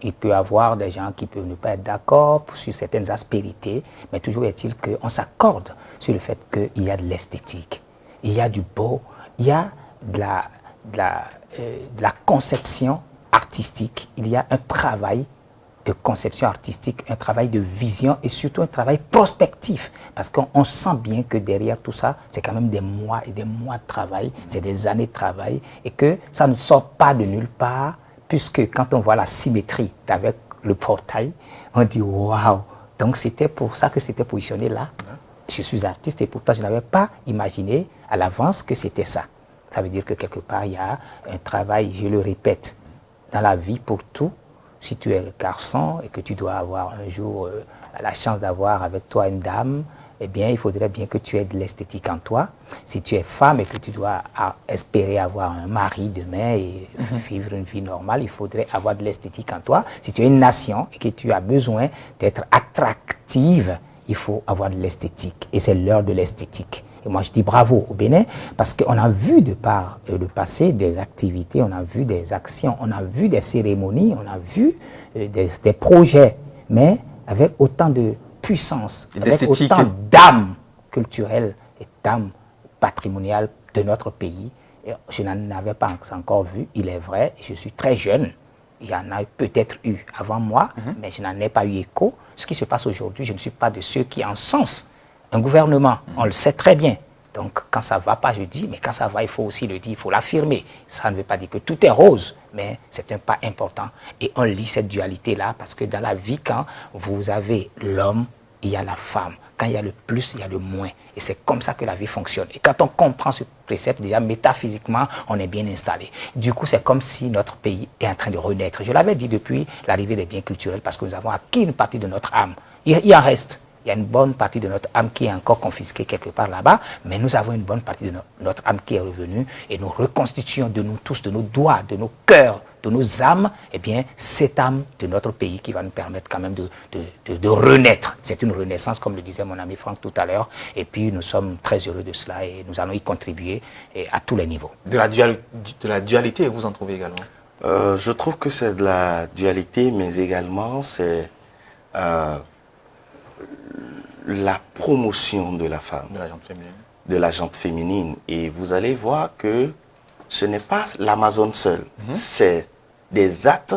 Il peut y avoir des gens qui peuvent ne pas être d'accord sur certaines aspérités, mais toujours est-il qu'on s'accorde sur le fait qu'il y a de l'esthétique, il y a du beau, il y a de la conception artistique, il y a un travail de conception artistique, un travail de vision et surtout un travail prospectif. Parce qu'on sent bien que derrière tout ça, c'est quand même des mois et des mois de travail, c'est des années de travail et que ça ne sort pas de nulle part, puisque quand on voit la symétrie avec le portail, on dit waouh! Donc c'était pour ça que c'était positionné là. Je suis artiste et pourtant je n'avais pas imaginé à l'avance que c'était ça. Ça veut dire que quelque part il y a un travail, je le répète, dans la vie pour tout. Si tu es garçon et que tu dois avoir un jour la chance d'avoir avec toi une dame, eh bien, il faudrait bien que tu aies de l'esthétique en toi. Si tu es femme et que tu dois espérer avoir un mari demain et vivre une vie normale, il faudrait avoir de l'esthétique en toi. Si tu es une nation et que tu as besoin d'être attractive, il faut avoir de l'esthétique. Et c'est l'heure de l'esthétique. Et moi, je dis bravo au Bénin parce qu'on a vu de par le passé des activités, on a vu des actions, on a vu des cérémonies, on a vu des projets, mais avec autant de puissance, avec autant d'âme culturelle et d'âme patrimoniale de notre pays. Et je n'en avais pas encore vu, il est vrai, je suis très jeune. Il y en a peut-être eu avant moi, mais je n'en ai pas eu écho. Ce qui se passe aujourd'hui, je ne suis pas de ceux qui encensent un gouvernement, on le sait très bien. Donc, quand ça ne va pas, je dis, mais quand ça va, il faut aussi le dire, il faut l'affirmer. Ça ne veut pas dire que tout est rose, mais c'est un pas important. Et on lit cette dualité-là, parce que dans la vie, quand vous avez l'homme, il y a la femme. Quand il y a le plus, il y a le moins. Et c'est comme ça que la vie fonctionne. Et quand on comprend ce précepte, déjà métaphysiquement, on est bien installé. Du coup, c'est comme si notre pays est en train de renaître. Je l'avais dit depuis l'arrivée des biens culturels, parce que nous avons acquis une partie de notre âme. Il en reste. Il y a une bonne partie de notre âme qui est encore confisquée quelque part là-bas, mais nous avons une bonne partie de notre âme qui est revenue et nous reconstituons de nous tous, de nos doigts, de nos cœurs, de nos âmes, eh bien, cette âme de notre pays qui va nous permettre quand même de renaître. C'est une renaissance, comme le disait mon ami Franck tout à l'heure, et puis nous sommes très heureux de cela et nous allons y contribuer à tous les niveaux. De la dualité, vous en trouvez également? Je trouve que c'est de la dualité, mais également c'est la promotion de la femme, de la gente féminine. Et vous allez voir que ce n'est pas l'Amazone seule, c'est des actes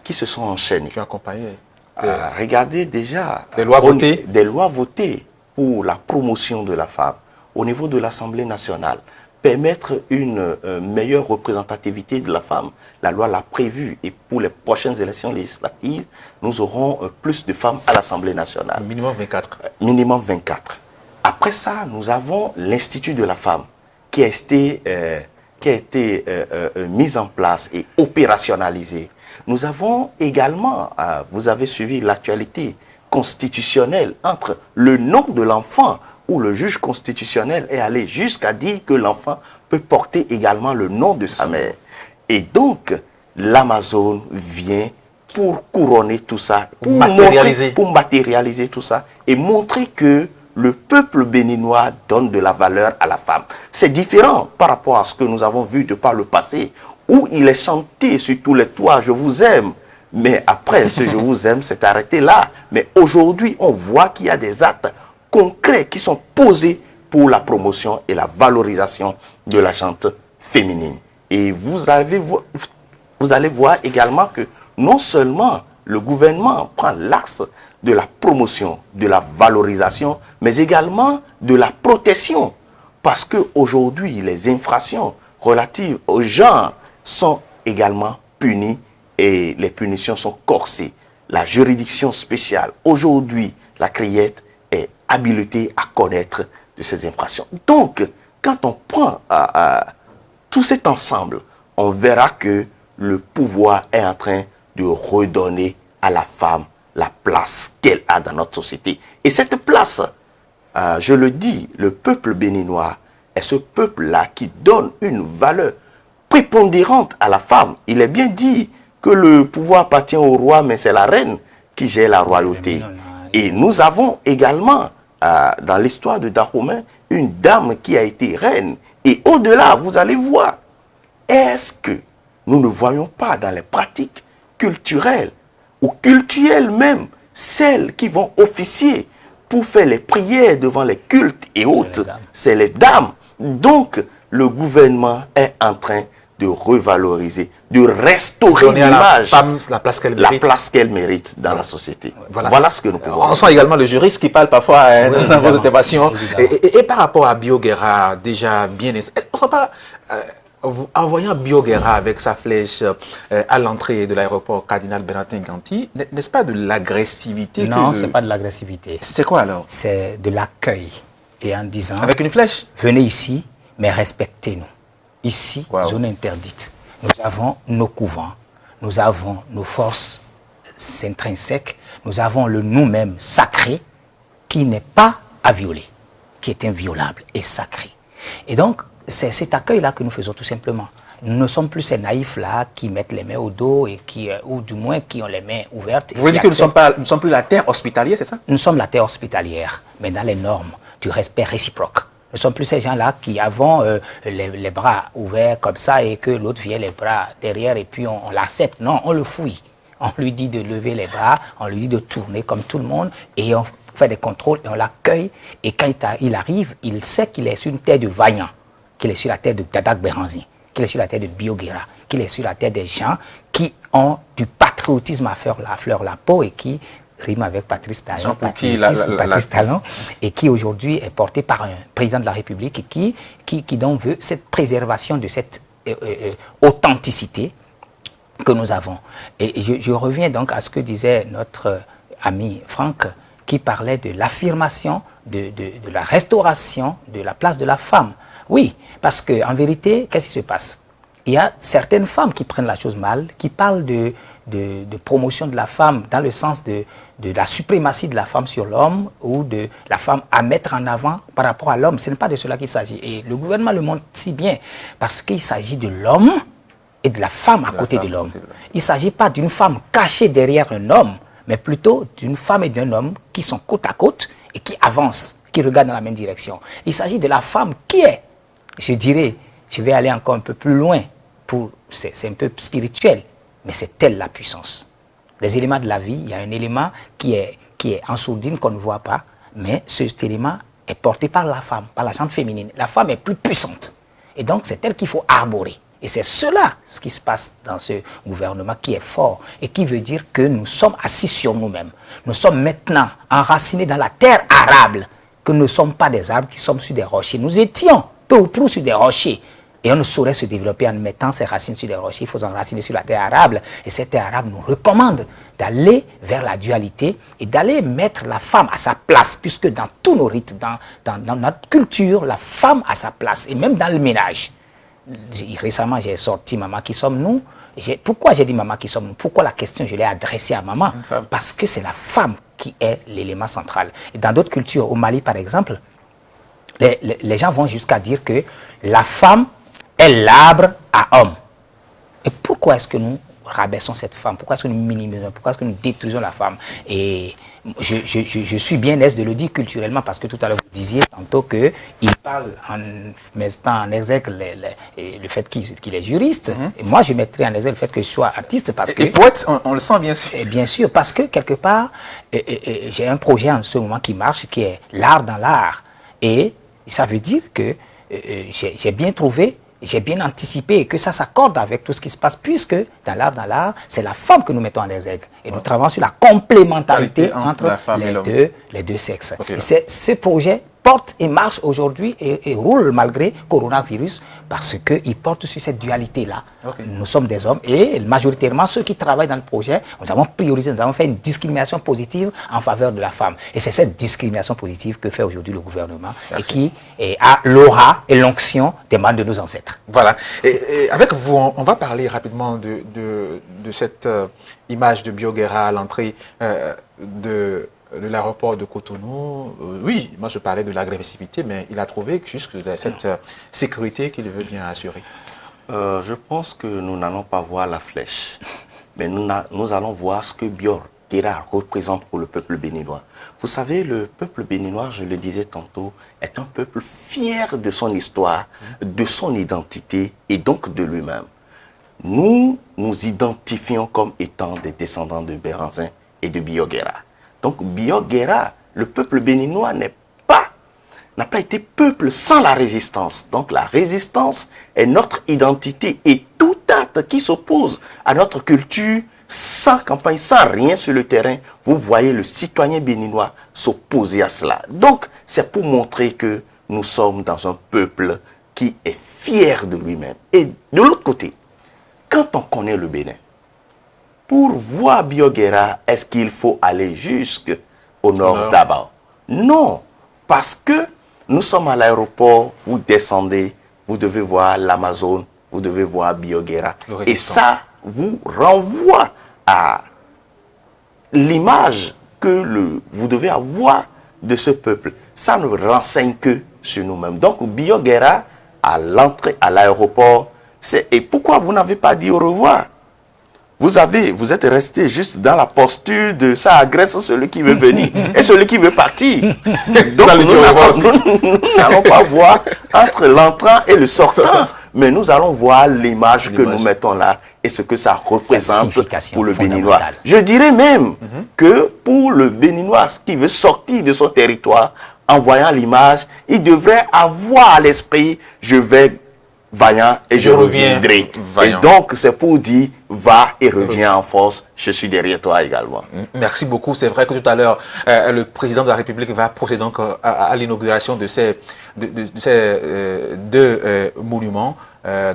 qui se sont enchaînés. Qui ont accompagné. Regardez déjà des lois votées pour la promotion de la femme au niveau de l'Assemblée nationale. Permettre une meilleure représentativité de la femme. La loi l'a prévu et pour les prochaines élections législatives, nous aurons plus de femmes à l'Assemblée nationale. Minimum 24. Minimum 24. Après ça, nous avons l'Institut de la femme qui a été mis en place et opérationnalisé. Nous avons également, vous avez suivi l'actualité constitutionnelle entre le nom de l'enfant où le juge constitutionnel est allé jusqu'à dire que l'enfant peut porter également le nom de sa mère. Et donc, l'Amazone vient pour couronner tout ça, pour matérialiser tout ça et montrer que le peuple béninois donne de la valeur à la femme. C'est différent par rapport à ce que nous avons vu de par le passé, où il est chanté sur tous les toits, je vous aime. Mais après, ce je vous aime, c'est arrêté là. Mais aujourd'hui, on voit qu'il y a des actes concrets qui sont posés pour la promotion et la valorisation de la gente féminine. Et vous allez voir également que non seulement le gouvernement prend l'axe de la promotion, de la valorisation, mais également de la protection. Parce qu'aujourd'hui, les infractions relatives au genre sont également punies et les punitions sont corsées. La juridiction spéciale, aujourd'hui, la CRIET est habilitée à connaître de ces infractions. Donc, quand on prend tout cet ensemble, on verra que le pouvoir est en train de redonner à la femme la place qu'elle a dans notre société. Et cette place, je le dis, le peuple béninois est ce peuple-là qui donne une valeur prépondérante à la femme. Il est bien dit que le pouvoir appartient au roi, mais c'est la reine qui gère la royauté. Et nous avons également, dans l'histoire de Dahomey, une dame qui a été reine. Et au-delà, vous allez voir, est-ce que nous ne voyons pas dans les pratiques culturelles ou cultuelles même, celles qui vont officier pour faire les prières devant les cultes et autres, c'est les dames. Donc, le gouvernement est en train de revaloriser, de restaurer l'image, la place qu'elle mérite dans la société. Voilà ce que nous pouvons. On sent également le juriste qui parle parfois dans vos interventions. Et par rapport à Bioguerra, déjà bien... On ne sent pas... en voyant Bioguerra avec sa flèche à l'entrée de l'aéroport Cardinal Bernatin-Ganti, n'est-ce pas de l'agressivité? Non, ce n'est pas de l'agressivité. C'est quoi alors? C'est de l'accueil. Et en disant... Avec une flèche? Venez ici, mais respectez-nous. Ici, zone interdite. Nous avons nos couvents, nous avons nos forces intrinsèques, nous avons le nous-mêmes sacré qui n'est pas à violer, qui est inviolable et sacré. Et donc, c'est cet accueil-là que nous faisons tout simplement. Nous ne sommes plus ces naïfs-là qui mettent les mains au dos et qui, ou du moins qui ont les mains ouvertes. Vous voulez dire que nous ne sommes plus la terre hospitalière, c'est ça? Nous sommes la terre hospitalière, mais dans les normes du respect réciproque. Ne sont plus ces gens-là qui avons les bras ouverts comme ça et que l'autre vient les bras derrière et puis on l'accepte. Non, on le fouille. On lui dit de lever les bras, on lui dit de tourner comme tout le monde et on fait des contrôles et on l'accueille. Et quand il arrive, il sait qu'il est sur une terre de vaillants, qu'il est sur la terre de Dadak Beranzi, qu'il est sur la terre de Bioguerra, qu'il est sur la terre des gens qui ont du patriotisme à fleur la peau et qui rime avec Patrice Talon, et qui aujourd'hui est porté par un président de la République et qui donc veut cette préservation de cette authenticité que nous avons. Et je reviens donc à ce que disait notre ami Franck, qui parlait de l'affirmation, de la restauration de la place de la femme. Oui, parce qu'en vérité, qu'est-ce qui se passe? Il y a certaines femmes qui prennent la chose mal, qui parlent de promotion de la femme dans le sens de la suprématie de la femme sur l'homme ou de la femme à mettre en avant par rapport à l'homme. Ce n'est pas de cela qu'il s'agit. Et le gouvernement le montre si bien parce qu'il s'agit de l'homme et de la femme à côté de l'homme. Il ne s'agit pas d'une femme cachée derrière un homme, mais plutôt d'une femme et d'un homme qui sont côte à côte et qui avancent, qui regardent dans la même direction. Il s'agit de la femme qui est, je dirais, je vais aller encore un peu plus loin, c'est un peu spirituel, mais c'est telle la puissance. Les éléments de la vie, il y a un élément qui est en sourdine qu'on ne voit pas, mais cet élément est porté par la femme, par la gente féminine. La femme est plus puissante. Et donc, c'est elle qu'il faut arborer. Et c'est cela, ce qui se passe dans ce gouvernement qui est fort et qui veut dire que nous sommes assis sur nous-mêmes. Nous sommes maintenant enracinés dans la terre arable, que nous ne sommes pas des arbres qui sommes sur des rochers. Nous étions peu ou prou sur des rochers. Et on ne saurait se développer en mettant ses racines sur les rochers. Il faut s'enraciner sur la terre arable. Et cette terre arable nous recommande d'aller vers la dualité et d'aller mettre la femme à sa place, puisque dans tous nos rites, dans notre culture, la femme a sa place, et même dans le ménage. Récemment, j'ai sorti « Maman, qui sommes-nous » Pourquoi j'ai dit « Maman, qui sommes-nous » Pourquoi la question, je l'ai adressée à maman? Parce que c'est la femme qui est l'élément central. Et dans d'autres cultures, au Mali par exemple, les gens vont jusqu'à dire que la femme est l'arbre à homme. Et pourquoi est-ce que nous rabaissons cette femme? Pourquoi est-ce que nous minimisons? Pourquoi est-ce que nous détruisons la femme? Et je suis bien aise de le dire culturellement, parce que tout à l'heure vous disiez tantôt qu'il parle en mettant en exergue le fait qu'il est juriste. Et moi, je mettrais en exergue le fait que je sois artiste, parce que... Et poète, on le sent bien sûr. Et bien sûr, parce que quelque part, j'ai un projet en ce moment qui marche, qui est l'art dans l'art. Et ça veut dire que j'ai bien trouvé, j'ai bien anticipé, et que ça s'accorde avec tout ce qui se passe, puisque dans l'art, c'est la femme que nous mettons en exergue. Et nous travaillons sur la complémentarité entre les deux sexes. Okay. Et ce projet porte et marche aujourd'hui et roule malgré coronavirus, parce qu'il porte sur cette dualité-là. Okay. Nous sommes des hommes, et majoritairement ceux qui travaillent dans le projet, nous avons priorisé, nous avons fait une discrimination positive en faveur de la femme. Et c'est cette discrimination positive que fait aujourd'hui le gouvernement. Merci. Et qui a l'aura et l'onction des membres de nos ancêtres. Voilà. Et avec vous, on va parler rapidement de cette image de Bioguera à l'entrée de l'aéroport de Cotonou. Oui, moi je parlais de l'agressivité, mais il a trouvé juste cette sécurité qu'il veut bien assurer. Je pense que nous n'allons pas voir la flèche, mais nous allons voir ce que Bioguera représente pour le peuple béninois. Vous savez, le peuple béninois, je le disais tantôt, est un peuple fier de son histoire, de son identité et donc de lui-même. Nous nous identifions comme étant des descendants de Béranzin et de Bioguera. Donc Bioguera, le peuple béninois n'a pas été peuple sans la résistance. Donc la résistance est notre identité, et tout acte qui s'oppose à notre culture, sans campagne, sans rien sur le terrain, vous voyez le citoyen béninois s'opposer à cela. Donc c'est pour montrer que nous sommes dans un peuple qui est fier de lui-même. Et de l'autre côté, quand on connaît le Bénin, pour voir Bioguera, est-ce qu'il faut aller jusqu'au nord d'Abao? Non, parce que nous sommes à l'aéroport, vous descendez, vous devez voir l'Amazone, vous devez voir Bioguera. Et ça vous renvoie à l'image que vous devez avoir de ce peuple. Ça ne renseigne que sur nous-mêmes. Donc Bioguera, à l'entrée à l'aéroport, et pourquoi vous n'avez pas dit au revoir? Vous êtes resté juste dans la posture de ça agresse celui qui veut venir et celui qui veut partir. Donc nous n'allons pas voir entre l'entrant et le sortant, mais nous allons voir l'image que nous mettons là et ce que ça représente pour le Béninois. Je dirais même que pour le Béninois qui veut sortir de son territoire, en voyant l'image, il devrait avoir à l'esprit, je vais vaillant et je reviendrai. Vaillant. Et donc, c'est pour dire, va et reviens en force, je suis derrière toi également. Merci beaucoup. C'est vrai que tout à l'heure, le président de la République va procéder donc à l'inauguration de ces deux monuments.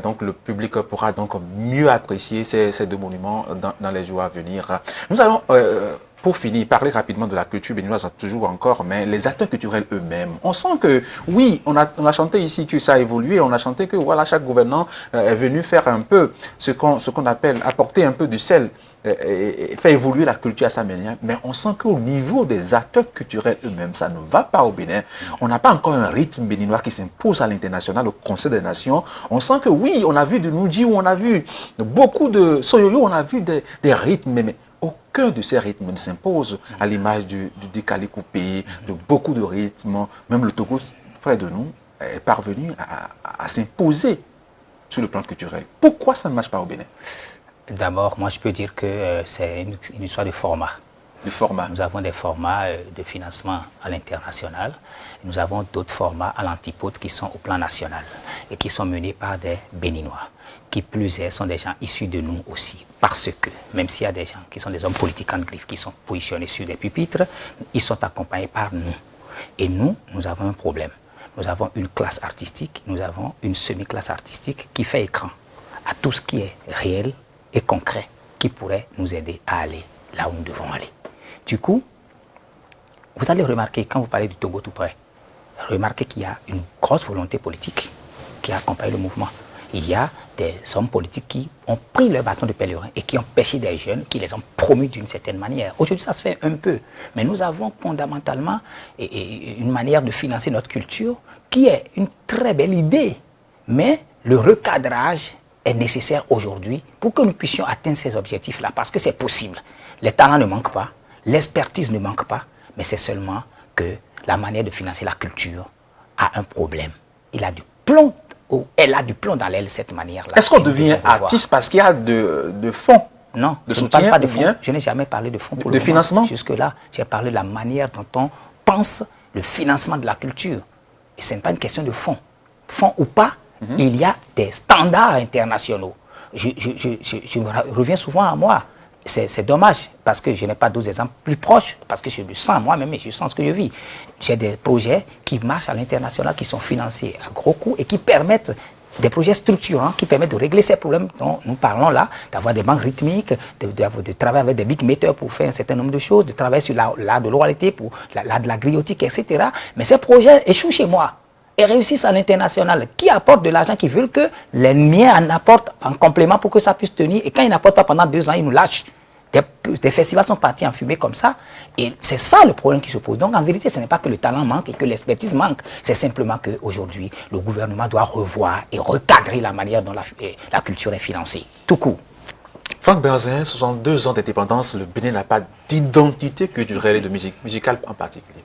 Donc, le public pourra donc mieux apprécier ces deux monuments dans les jours à venir. Nous allons... pour finir, parler rapidement de la culture béninoise, toujours encore, mais les acteurs culturels eux-mêmes. On sent que, oui, on a chanté ici que ça a évolué, on a chanté que voilà, chaque gouvernant est venu faire un peu ce qu'on appelle, apporter un peu du sel, et faire évoluer la culture à sa manière, mais on sent qu'au niveau des acteurs culturels eux-mêmes, ça ne va pas au Bénin. On n'a pas encore un rythme béninois qui s'impose à l'international, au Conseil des Nations. On sent que, oui, on a vu de Noudji, on a vu beaucoup de Soyoyo, on a vu des rythmes, mais aucun de ces rythmes ne s'impose à l'image du décalé coupé, de beaucoup de rythmes. Même le Togo, près de nous, est parvenu à s'imposer sur le plan culturel. Pourquoi ça ne marche pas au Bénin? D'abord, moi je peux dire que c'est une histoire de format. De format. Nous avons des formats de financement à l'international. Nous avons d'autres formats à l'antipode qui sont au plan national et qui sont menés par des Béninois. Qui plus est, sont des gens issus de nous aussi. Parce que, même s'il y a des gens qui sont des hommes politiques en griffe, qui sont positionnés sur des pupitres, ils sont accompagnés par nous. Et nous avons un problème. Nous avons une classe artistique, nous avons une semi-classe artistique qui fait écran à tout ce qui est réel et concret, qui pourrait nous aider à aller là où nous devons aller. Du coup, vous allez remarquer, quand vous parlez du Togo tout près, remarquez qu'il y a une grosse volonté politique qui accompagne le mouvement. Il y a des hommes politiques qui ont pris leur bâton de pèlerin et qui ont pêché des jeunes, qui les ont promus d'une certaine manière. Aujourd'hui, ça se fait un peu. Mais nous avons fondamentalement une manière de financer notre culture qui est une très belle idée. Mais le recadrage est nécessaire aujourd'hui pour que nous puissions atteindre ces objectifs-là, parce que c'est possible. Les talents ne manquent pas, l'expertise ne manque pas, mais c'est seulement que la manière de financer la culture a un problème. Il a du plomb, ou elle a du plomb dans l'aile, cette manière-là. Est-ce qu'on devient artiste parce qu'il y a de fonds? Non, de je soutien, ne parle pas de ou bien fonds. Je n'ai jamais parlé de fonds pour de le moment. financement? Jusque-là, j'ai parlé de la manière dont on pense le financement de la culture. Et ce n'est pas une question de fonds. Fonds ou pas, il y a des standards internationaux. Je reviens souvent à moi. C'est dommage parce que je n'ai pas d'autres exemples plus proches, parce que je le sens moi-même et je sens ce que je vis. J'ai des projets qui marchent à l'international, qui sont financés à gros coûts et qui permettent, des projets structurants qui permettent de régler ces problèmes dont nous parlons là, d'avoir des banques rythmiques, de travailler avec des big metteurs pour faire un certain nombre de choses, de travailler sur l'art de l'oralité, pour l'art de la griotique, etc. Mais ces projets échouent chez moi et réussissent à l'international. Qui apporte de l'argent, qui veulent que les miens en apportent en complément pour que ça puisse tenir. Et quand ils n'apportent pas pendant 2 ans, ils nous lâchent. Des festivals sont partis en fumée comme ça. Et c'est ça le problème qui se pose. Donc en vérité, ce n'est pas que le talent manque et que l'expertise manque. C'est simplement qu'aujourd'hui, le gouvernement doit revoir et recadrer la manière dont la culture est financée. Tout court. Franck Berzin, 62 ans d'indépendance, le Bénin n'a pas d'identité culturelle et de musique, musicale en particulier.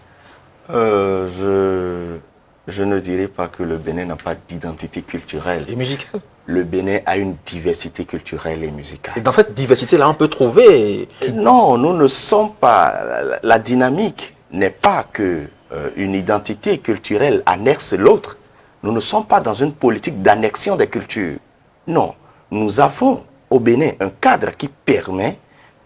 Je ne dirais pas que le Bénin n'a pas d'identité culturelle. Et musicale? Le Bénin a une diversité culturelle et musicale. Et dans cette diversité-là, on peut trouver... Non, nous ne sommes pas... La dynamique n'est pas que une identité culturelle annexe l'autre. Nous ne sommes pas dans une politique d'annexion des cultures. Non, nous avons au Bénin un cadre qui permet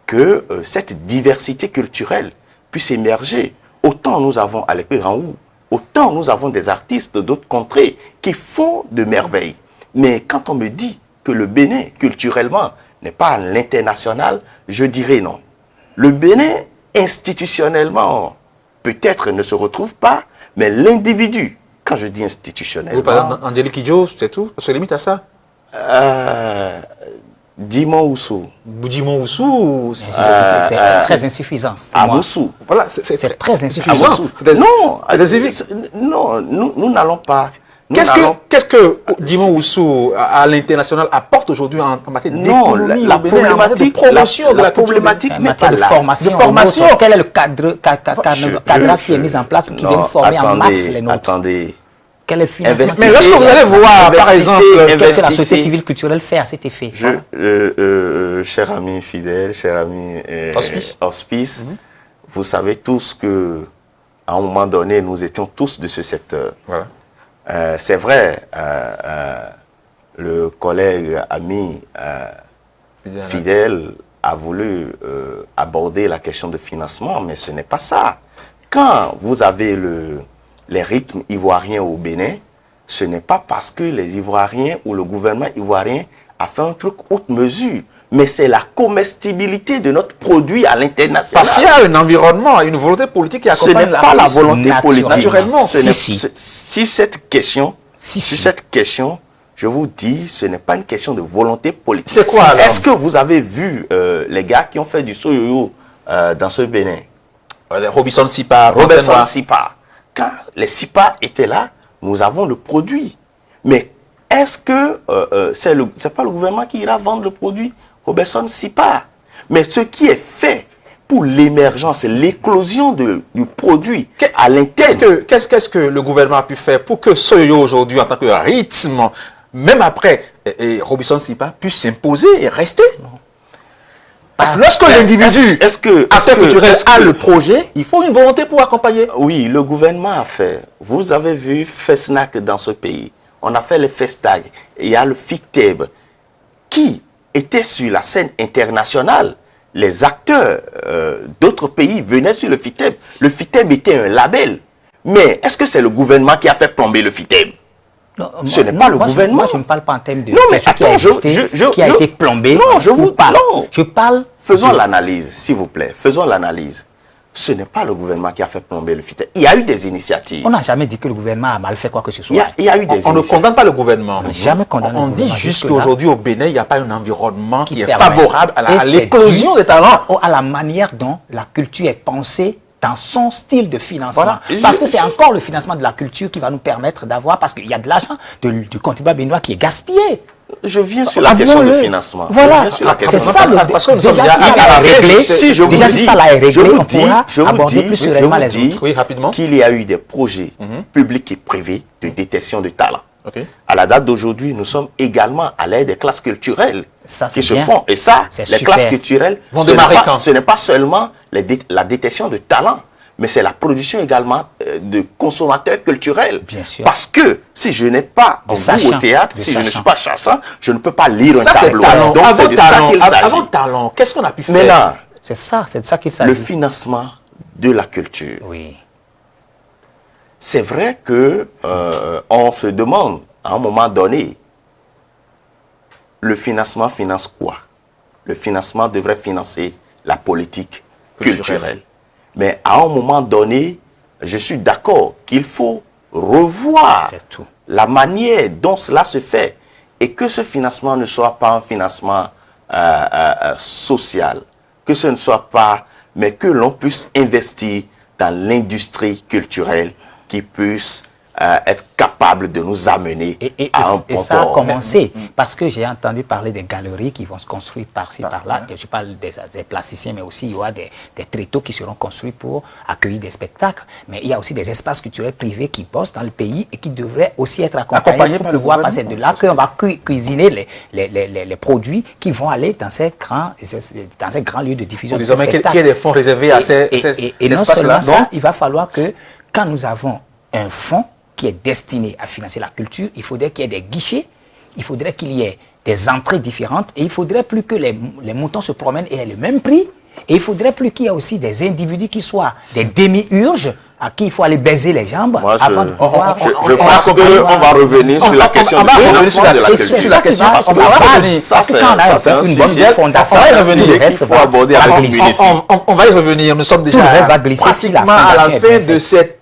que cette diversité culturelle puisse émerger. Autant nous avons à l'Épéranhou, autant nous avons des artistes d'autres contrées qui font de merveilles. Mais quand on me dit que le Bénin, culturellement, n'est pas à l'international, je dirais non. Le Bénin, institutionnellement, peut-être ne se retrouve pas, mais l'individu, quand je dis institutionnellement... Par exemple, Angélique Kidjo, c'est tout? On se limite à ça? Dimon Oussou. Dimon Oussou, c'est très insuffisant. Aboussou. Voilà, c'est très insuffisant. Non, nous n'allons pas... Qu'est-ce que Dimon Oussou à l'international apporte aujourd'hui en matière d'économie? La problématique, de promotion de la problématique n'est pas de formation. Quel est le cadrage qui est mis en place pour qu'ils viennent former en masse les nôtres? Attendez. Quel est le financement? Mais lorsque vous allez voir, par exemple, qu'est-ce que la société civile culturelle fait à cet effet? Cher ami fidèle, cher ami Hospice, vous savez tous que à un moment donné, nous étions tous de ce secteur. Voilà. C'est vrai, le collègue ami Fidèle a voulu aborder la question de financement, mais ce n'est pas ça. Quand vous avez les rythmes ivoiriens au Bénin, ce n'est pas parce que les Ivoiriens ou le gouvernement ivoirien a fait un truc haute mesure, mais c'est la comestibilité de notre produit à l'international. Parce qu'il y a un environnement, une volonté politique qui accompagne l'artiste. Ce n'est pas la volonté politique. Naturellement. Si cette question, je vous dis, ce n'est pas une question de volonté politique. C'est quoi alors? Est-ce que vous avez vu les gars qui ont fait du soyoyo dans ce Bénin? Robinson Sipa, Robinson Sipa. Quand les Sipa étaient là, nous avons le produit. Mais est-ce que c'est pas le gouvernement qui ira vendre le produit? Robinson Sipa. Mais ce qui est fait pour l'émergence, l'éclosion du produit à l'interne. Qu'est-ce que le gouvernement a pu faire pour que Soyo aujourd'hui, en tant que rythme, même après Robinson Sipa, puisse s'imposer et rester? Parce que lorsque l'individu, acteur culturel, a le projet, il faut une volonté pour accompagner. Oui, le gouvernement a fait. Vous avez vu FESNAC dans ce pays. On a fait le FESTAG. Il y a le FICTEB qui était sur la scène internationale. Les acteurs d'autres pays venaient sur le FICTEB. Le FICTEB était un label. Mais est-ce que c'est le gouvernement qui a fait plomber le FICTEB? Non, ce n'est pas le gouvernement. Moi, je ne parle pas en termes de... Non, mais attends, qui a été plombé. Non, je vous parle. Je parle... Faisons l'analyse, s'il vous plaît. Faisons l'analyse. Ce n'est pas le gouvernement qui a fait plomber le FICTEB. Il y a eu des initiatives. On n'a jamais dit que le gouvernement a mal fait quoi que ce soit. Il y a eu des initiatives. On ne condamne pas le gouvernement. On n'a jamais condamné le gouvernement. On dit juste qu'aujourd'hui, au Bénin, il n'y a pas un environnement qui est favorable à l'éclosion des talents. À la manière dont la culture est pensée dans son style de financement. Voilà. Parce que c'est encore le financement de la culture qui va nous permettre d'avoir, parce qu'il y a de l'argent du contribuable béninois qui est gaspillé. Je viens sur la question du financement. Voilà, c'est ça le parce que nous sommes déjà déjà si ça l'a réglé, si je vous déjà dis, si ça l'a réglé, je vous on dis, pourra je vous aborder dis, plus je sereinement vous les dis autres. Oui, rapidement. qu'il y a eu des projets publics et privés de détection de talent. Ok. À la date d'aujourd'hui, nous sommes également à l'ère des classes culturelles Ça, qui c'est se bien. font. Et ça, C'est les super. classes culturelles, Vont ce n'est démarrer pas- quand? ce n'est pas seulement la détection de talent, mais c'est la production également de consommateurs culturels. Bien sûr. Parce que si je n'ai pas un goût au sachant, théâtre, de si je ne suis sachant. pas chassant, je ne peux pas lire un Ça, c'est tableau. talent. Donc c'est de ça qu'il s'agit. Avant talent, qu'est-ce qu'on a pu faire? Maintenant, C'est de ça qu'il le s'agit. financement de la culture. Oui. C'est vrai que on se demande à un moment donné, le financement finance quoi? Le financement devrait financer la politique culturelle. Mais à un moment donné, je suis d'accord qu'il faut revoir C'est tout. la manière dont cela se fait et que ce financement ne soit pas un financement social, que ce ne soit pas, mais que l'on puisse investir dans l'industrie culturelle qui puisse être capable de nous amener à un Et bon ça a port. commencé parce que j'ai entendu parler des galeries qui vont se construire par-ci, par-là. Je parle des plasticiens, mais aussi il y aura des tréteaux qui seront construits pour accueillir des spectacles. Mais il y a aussi des espaces culturels privés qui bossent dans le pays et qui devraient aussi être accompagnés pour pouvoir passer de là qu'on va cuisiner les produits qui vont aller dans ces grands lieux de diffusion de Désormais, qu'il spectacles. y ait des fonds réservés à ces Et non espaces-là. seulement ça, il va falloir que quand nous avons un fonds qui est destiné à financer la culture, il faudrait qu'il y ait des guichets, il faudrait qu'il y ait des entrées différentes et il faudrait plus que les moutons se promènent et aient le même prix. Et il faudrait plus qu'il y ait aussi des individus qui soient des demi-urges à qui il faut aller baiser les jambes Moi, avant de pouvoir... je pense qu'on va revenir sur la question du financement de la culture. sur la question, parce que quand on a une bonne fondation, on va y revenir, tout le reste il faut aborder avec va ministre. glisser. On va y revenir. Nous sommes déjà le reste va glisser si la pratiquement à la fondation est fin bien de faite.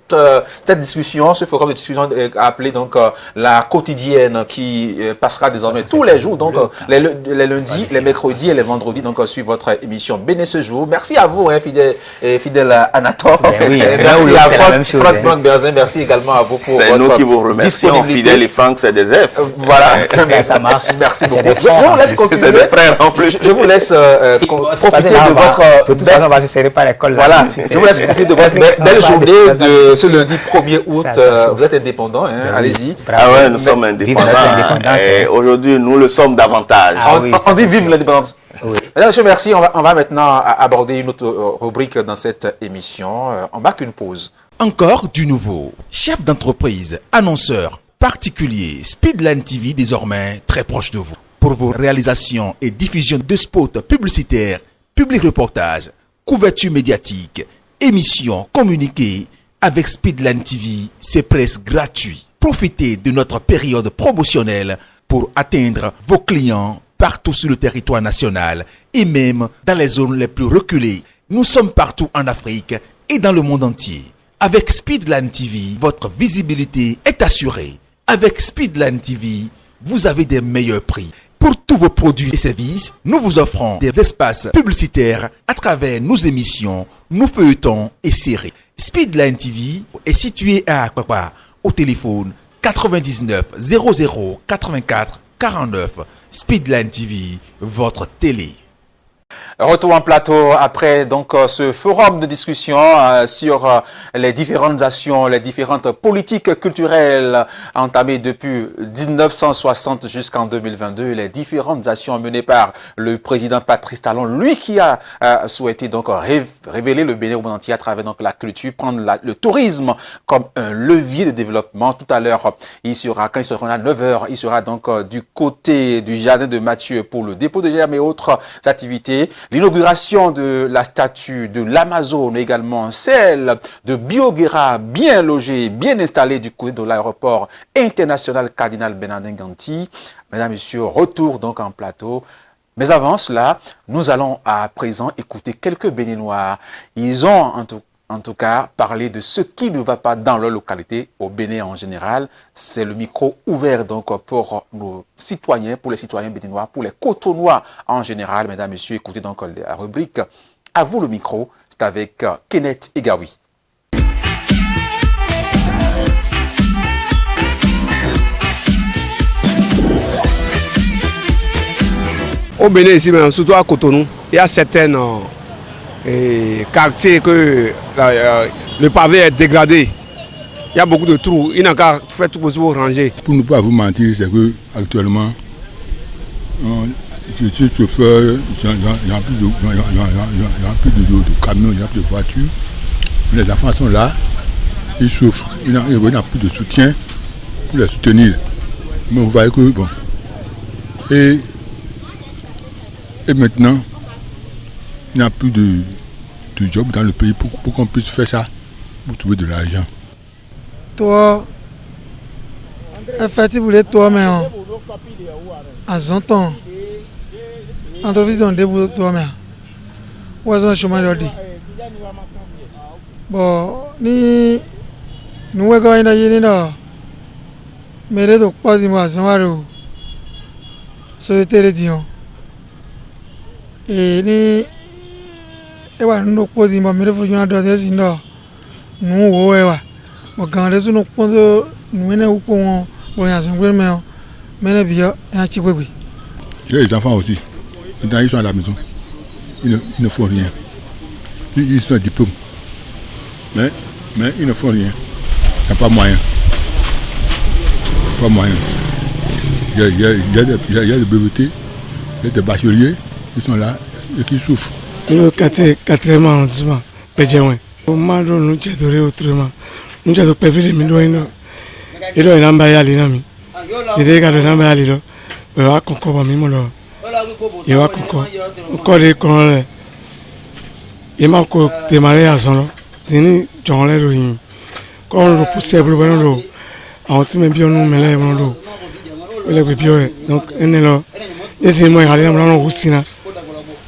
cette discussion, ce forum de discussion appelé donc la quotidienne qui passera désormais tous les jours, donc les lundis, les mercredis et les vendredis, donc sur votre émission Béné ce jour. Merci à vous, hein, fidèle Anatole. Oui, merci à c'est la même chose, Franck hein. Blancbergin, merci également à vous pour C'est votre nous qui vous remercions, disponibilité. Fidèle et Franck, c'est des F. Voilà, Ça marche. merci C'est beaucoup. des Je frères, vous laisse en continuer. C'est des frères en plus. Je vous laisse profiter de votre De toute façon, on va se serrer par l'école. voilà, je vous laisse profiter de votre belle journée de ce lundi 1er août. Ça, Vous êtes indépendant, hein, allez-y. Ah ouais, nous sommes indépendants. l'indépendance, Et hein. aujourd'hui, nous le sommes davantage. Ah oui, On dit vive l'indépendance. Oui. Mesdames, Messieurs, merci. On va maintenant aborder une autre rubrique dans cette émission. On marque une pause. Encore du nouveau. Chef d'entreprise, annonceur, particulier, Speedline TV désormais très proche de vous. Pour vos réalisations et diffusion de spots publicitaires, public reportages, couverture médiatique, émissions, communiqués, avec Speedline TV, c'est presque gratuit. Profitez de notre période promotionnelle pour atteindre vos clients partout sur le territoire national et même dans les zones les plus reculées. Nous sommes partout en Afrique et dans le monde entier. Avec Speedline TV, votre visibilité est assurée. Avec Speedline TV, vous avez des meilleurs prix. Pour tous vos produits et services, nous vous offrons des espaces publicitaires à travers nos émissions, nos feuilletons et séries. Speedline TV est situé à Akpakpa, au téléphone 99 00 84 49. Speedline TV, votre télé. Retour en plateau après donc ce forum de discussion sur les différentes actions, les différentes politiques culturelles entamées depuis 1960 jusqu'en 2022, les différentes actions menées par le président Patrice Talon, lui qui a souhaité donc révéler le Bénin au monde entier à travers donc la culture, prendre le tourisme comme un levier de développement. Tout à l'heure, quand il sera à 9h, il sera donc du côté du jardin de Mathieu pour le dépôt de germes et autres activités. L'inauguration de la statue de l'Amazone, également celle de Bioguera, bien logée, bien installée du côté de l'aéroport international Cardinal Bernardin Ganti. Mesdames, Messieurs, retour donc en plateau. Mais avant cela, nous allons à présent écouter quelques Béninois. Ils ont en tout cas parlé de ce qui ne va pas dans leur localité, au Bénin en général. C'est le micro ouvert donc pour nos citoyens, pour les citoyens béninois, pour les Cotonois en général. Mesdames, Messieurs, écoutez donc la rubrique. À vous le micro, c'est avec Kenneth Egawi. Au Bénin ici, mais surtout à Cotonou, il y a certains quartiers que le pavé est dégradé. Il y a beaucoup de trous. Il n'a qu'à faire tout possible pour ranger. Pour ne pas vous mentir, c'est que actuellement, je suis chauffeur, il n'y a plus de camions, il n'y a plus de voitures. Les enfants sont là, ils souffrent, il n'y a plus de soutien pour les soutenir. Mais vous voyez que, bon. Et maintenant, il n'y a plus de job dans le pays pour qu'on puisse faire ça, pour trouver de l'argent. Toi, effectivement, toi, mais à 100 ans, entreprise dans des boulots, toi, mais où est-ce que le chômage est? Bon, nous avons une mais les autres pas d'image, c'est télévision. Et nous avons pas d'image, mais nous avons d'autres signes. Nous avons bon, quand les autres nous avons pour mais j'ai les enfants aussi. Maintenant, ils sont à la maison. Ils ne font rien. Ils sont diplômes. Mais ils ne font rien. Il n'y a pas moyen. Pas moyen. Il y a des BVT, il y a des bacheliers qui sont là et qui souffrent. Nous, quatrième arrondissement, Pédjouin. Au moment où nous avons autrement, nous avons prévu les millions. Il y a un embayé à l'inami. Il y a un embayé à l'inami. Il y a un concours à Mimolo. Il y a un concours. Encore des colons. Il y a encore des mariés à son. Il y a un John Leroy. Quand on le pousse, on le on tient bien nous mêler on le bien donc on est là et c'est moi aller dans le rousina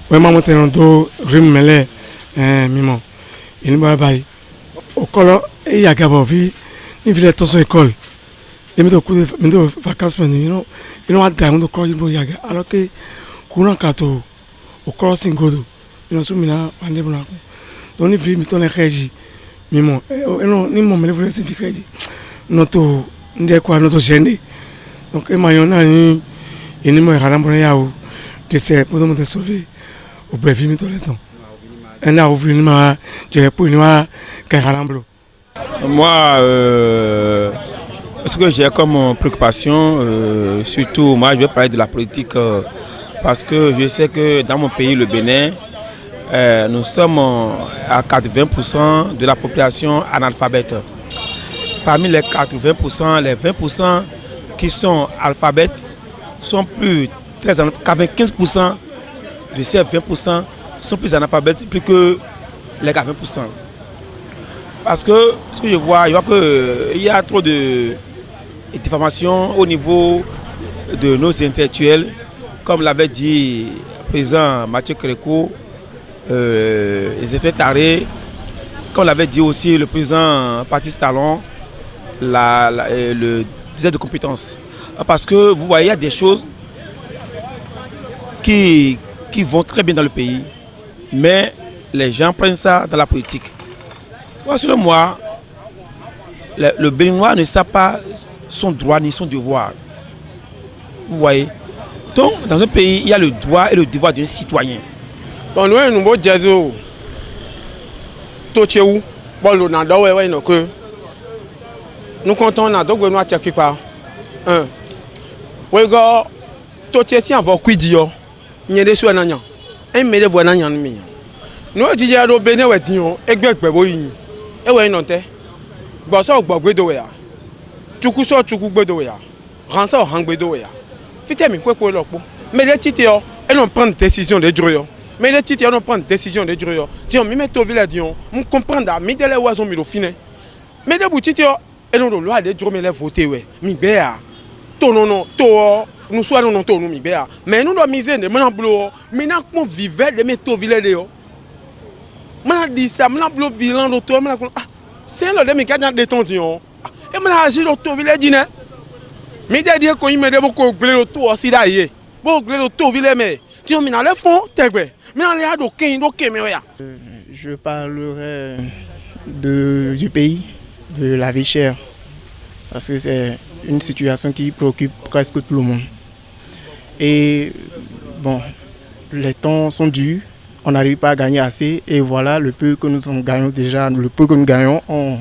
vraiment monter dans do rim mêler mimo il me va au colo et il y a gabovi il vient dans son école il me do vacances mais il no a dans do colo il y a alors que kuna kato au crossing godo il no sumina ande buna donc il vit ton énergie mimo non ni mo me voulait se fiquer notre gêné donc Emayona ni mo harambona yao de pour me sauver au brevi mi toleton en a ouvert ma je pour nous haramblo. Moi ce que j'ai comme préoccupation surtout moi je vais parler de la politique parce que je sais que dans mon pays le Bénin nous sommes à 80% de la population analphabète. Parmi les 80%, les 20% qui sont alphabètes sont plus très analphabètes. 95% de ces 20% sont plus analphabètes plus que les 20%. Parce que ce que je vois qu'il y a trop de diffamation au niveau de nos intellectuels, comme l'avait dit le président Mathieu Créco, ils étaient tarés, comme l'avait dit aussi le président Patrice Talon. Le dizaine de compétences. Parce que vous voyez, il y a des choses qui vont très bien dans le pays, mais les gens prennent ça dans la politique. Moi, selon moi, le Béninois ne sait pas son droit ni son devoir. Vous voyez. Donc, dans un pays, il y a le droit et le devoir d'un citoyen. Bon, nous, nous avons dit que nous comptons dans donc nous quelque part. Oui, gars, tout est en voie qui dit yo. N'y a des soins n'ayant. Un mais des voix n'ayant mis. Nous disons à nos béné ouais dion. Exact boy. Et ouais non te. Bah ça au bagwe de ouais. Chuku so chuku gbe de ouais. Ransa au hang gbe de ouais. Fite mi quoi l'opo. Mais les titres yo, elles ont prendre décision de dur yo. Mais les titres yo, on prend décision de dur yo. Dion mi met au village dion. On comprendre mi de les oiseaux mi lo fine. Mais des boutiques yo et non, loi de Dieu me l'a voté, ouais. Mi béa. To non, to, nous soyons non, to, nous, mi béa. Mais nous doit miser de mon boulot. Maintenant, qu'on vivait de mes to villes de yo. Maintenant, dit ça, mon boulot bilan de toi, maintenant, c'est le demi cadre de ton dion. Et maintenant, agir de to villes dîner. Mais dire qu'on y met de beaucoup de to aussi d'ailleurs. Beaucoup de to villes, mais, tu m'en le fond, t'es vrai. Mais on est à d'aucun, mais rien. Je parlerai du pays. De la vie chère, parce que c'est une situation qui préoccupe presque tout le monde. Et bon, les temps sont durs, on n'arrive pas à gagner assez et voilà le peu que nous gagnons déjà, le peu que nous gagnons, on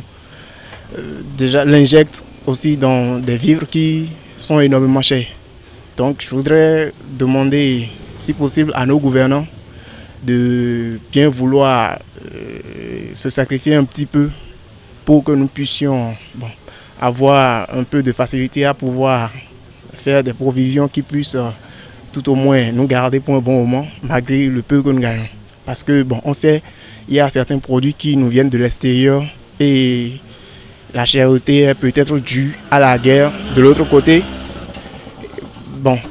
déjà l'injecte aussi dans des vivres qui sont énormément chers. Donc je voudrais demander, si possible, à nos gouvernants de bien vouloir se sacrifier un petit peu pour que nous puissions avoir un peu de facilité à pouvoir faire des provisions qui puissent tout au moins nous garder pour un bon moment, malgré le peu que nous gagnons. Parce que, on sait, il y a certains produits qui nous viennent de l'extérieur et la cherté est peut-être due à la guerre. De l'autre côté,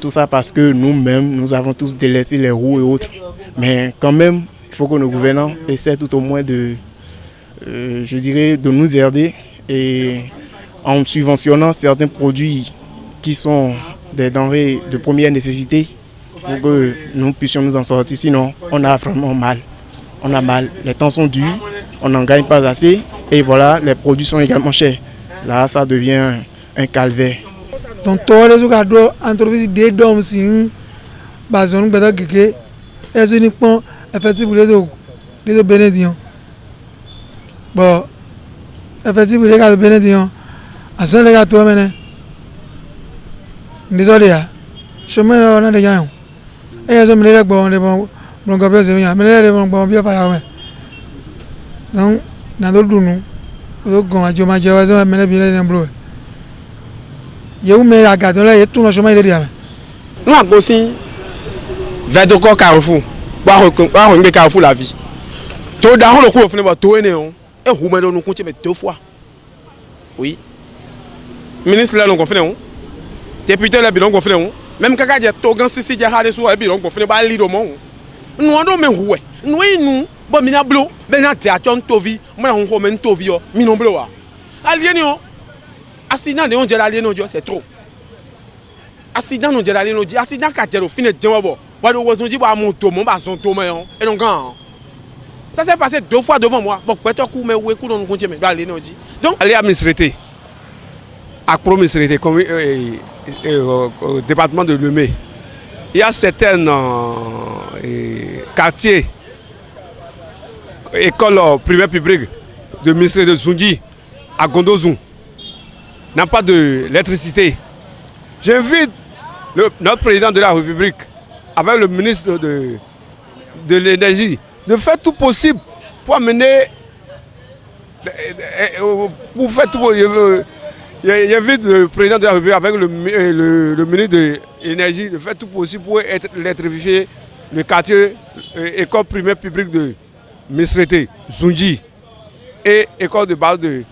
tout ça parce que nous-mêmes, nous avons tous délaissé les roues et autres. Mais quand même, il faut que nos gouvernants essaient tout au moins de nous aider et en subventionnant certains produits qui sont des denrées de première nécessité pour que nous puissions nous en sortir. Sinon, on a vraiment mal. On a mal. Les temps sont durs, on n'en gagne pas assez et voilà, les produits sont également chers. Là, ça devient un calvaire. Donc, tous les cadres entreprises des dômes, si basons nous bedons que est uniquement effectivement les bénédictions. Bon, effectivement les cadres bénédictions. À ce les gars toi maintenant. Désolé, chemin on a déjà. Et ils ont mis les bons copies c'est bien. Mais les bons bien faire. Donc, dans d'autres nous, donc quand je m'en vais mais bien les blancs. Yo mais la garde là et tout le chemin il est là. Nous avons aussi vers de corps Carrefour. Bah on Carrefour la vie. Tout dans le coup on tout et vous me nous compter mais 2 fois. Oui. Ministre là nous confine on. Député là bilan confine on. Même kaka dia to gan sisi dia hade so e bilan confine ba lido mo. Nous on me ouais. Nous bon mina blo, ben na dia ton tovi, moi on men tovi yo, mi non blo wa. Alieni on. Accident de on jela alieni on c'est trop. Accident on jela alieni on, accident ka jelo fine djenwa bo. Wa do wozon di ba moto mon ba son to men et donc ça s'est passé 2 fois devant moi. Bon peut-être coup mais où coup nous continue mais alieni on dit. Donc aller administrer à promisérité comme au département de Lemay. Il y a certains quartiers, écoles primaires publiques de ministère de Zungi à Gondozun n'a pas d'électricité. J'invite notre président de la République avec le ministre de l'énergie de faire tout possible pour amener, pour faire tout j'invite le président de la République avec le ministre de l'énergie de faire tout possible pour électrifier le quartier école primaire publique de Misrete, Zungi et école de base de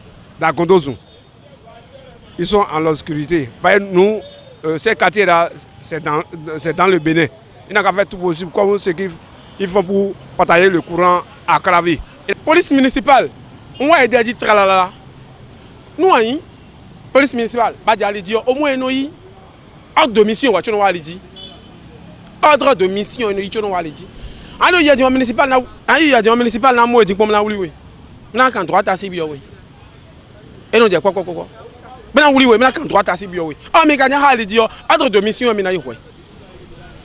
Gondozun. Ils sont en l'obscurité. Nous, ces quartiers-là, c'est dans le Bénin. Ils n'ont qu'à faire tout possible comme ce qu'ils font pour partager le courant à Cravé. La police municipale, on va aider à dire tralala. Nous, police municipale, au moins nous ordre de mission ordre de mission il y a des municipal na mo dit comme na wuli we na kan droit assez bio we et non dire quoi ben wuli we na kan droit assez bio we oh mais gagner ha dit ordre de mission mi na yo we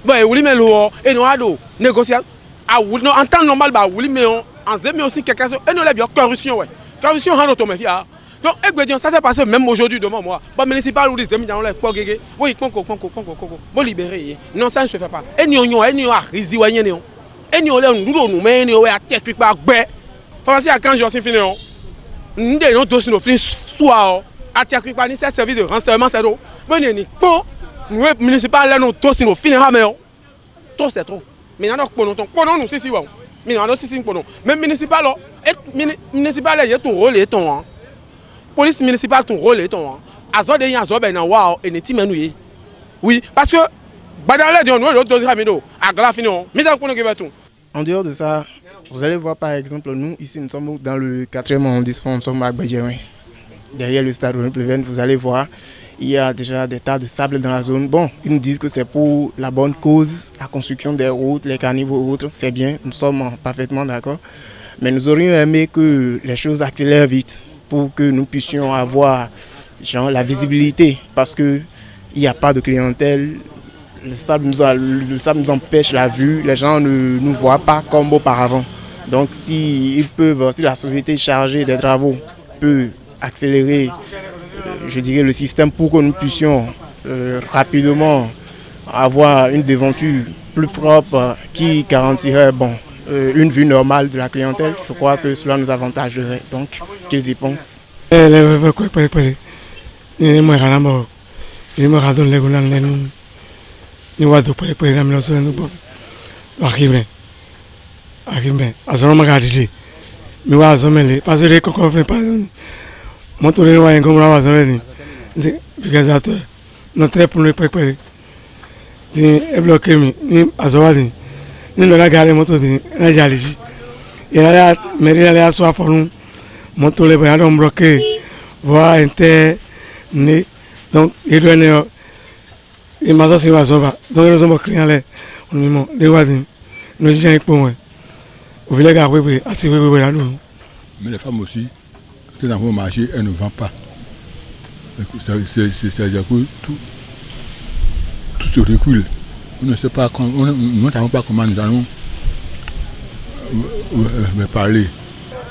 bon et wuli melo et non ado négocier a wuli non en temps normal ba wuli mais en zemi aussi quelqu'un et non la bio corruption we corruption ha automatique. Donc, ça s'est passé même aujourd'hui devant moi. Bon, municipal ou les amis dans le quoi gégé. Oui, conco. Bon, libéré. Non, ça ne se fait pas. Et nous, a risiwanye. Et nous, nous, mais nous, à tête, puis pas, bé. Français, quand j'ai fini, nous, nous, tous nos fils, soit, à tête, puis pas, ni ça service de renseignement, c'est trop. Mais nous, municipal, là, nous, tous nos fils, mais trop, c'est trop. Mais nous, nous, c'est si bon. Mais nous, c'est pour nous. Même municipal, municipal, il y a ton rôle et ton. Police municipale, ton rôle est ton. Oui, parce que en dehors de ça, vous allez voir par exemple, nous ici nous sommes dans le 4e arrondissement, nous sommes à Bédjéouin. Derrière le stade Olympique, vous allez voir, il y a déjà des tas de sable dans la zone. Bon, ils nous disent que c'est pour la bonne cause, la construction des routes, les caniveaux et autres, c'est bien, nous sommes parfaitement d'accord. Mais nous aurions aimé que les choses accélèrent vite, pour que nous puissions avoir la visibilité, parce qu'il n'y a pas de clientèle, Le sable nous empêche la vue, les gens ne nous voient pas comme auparavant. Donc si la société chargée des travaux peut accélérer, je dirais, le système pour que nous puissions rapidement avoir une devanture plus propre qui garantirait une vue normale de la clientèle, je crois que cela nous avantagerait. Donc, qu'ils y pensent. Ni lọ́la gari mọ́tò ti ní jalisi ìrẹ́lẹ́ mẹ́rin lẹ́lẹ́ aṣọ àfọ̀nù mọ́tò lẹ́bẹ̀ yàrá ń bloqué voie inter né donc il doit ne il m'a sorti va sauver donc ils ont créé là on me dit les voisins nous disons il peut au village à oui assez oui là nous. Mais les femmes aussi quand elles vont marcher elles ne vendent pas c'est-à-dire que tout se recule. On ne sait pas, nous ne savons pas comment nous allons parler.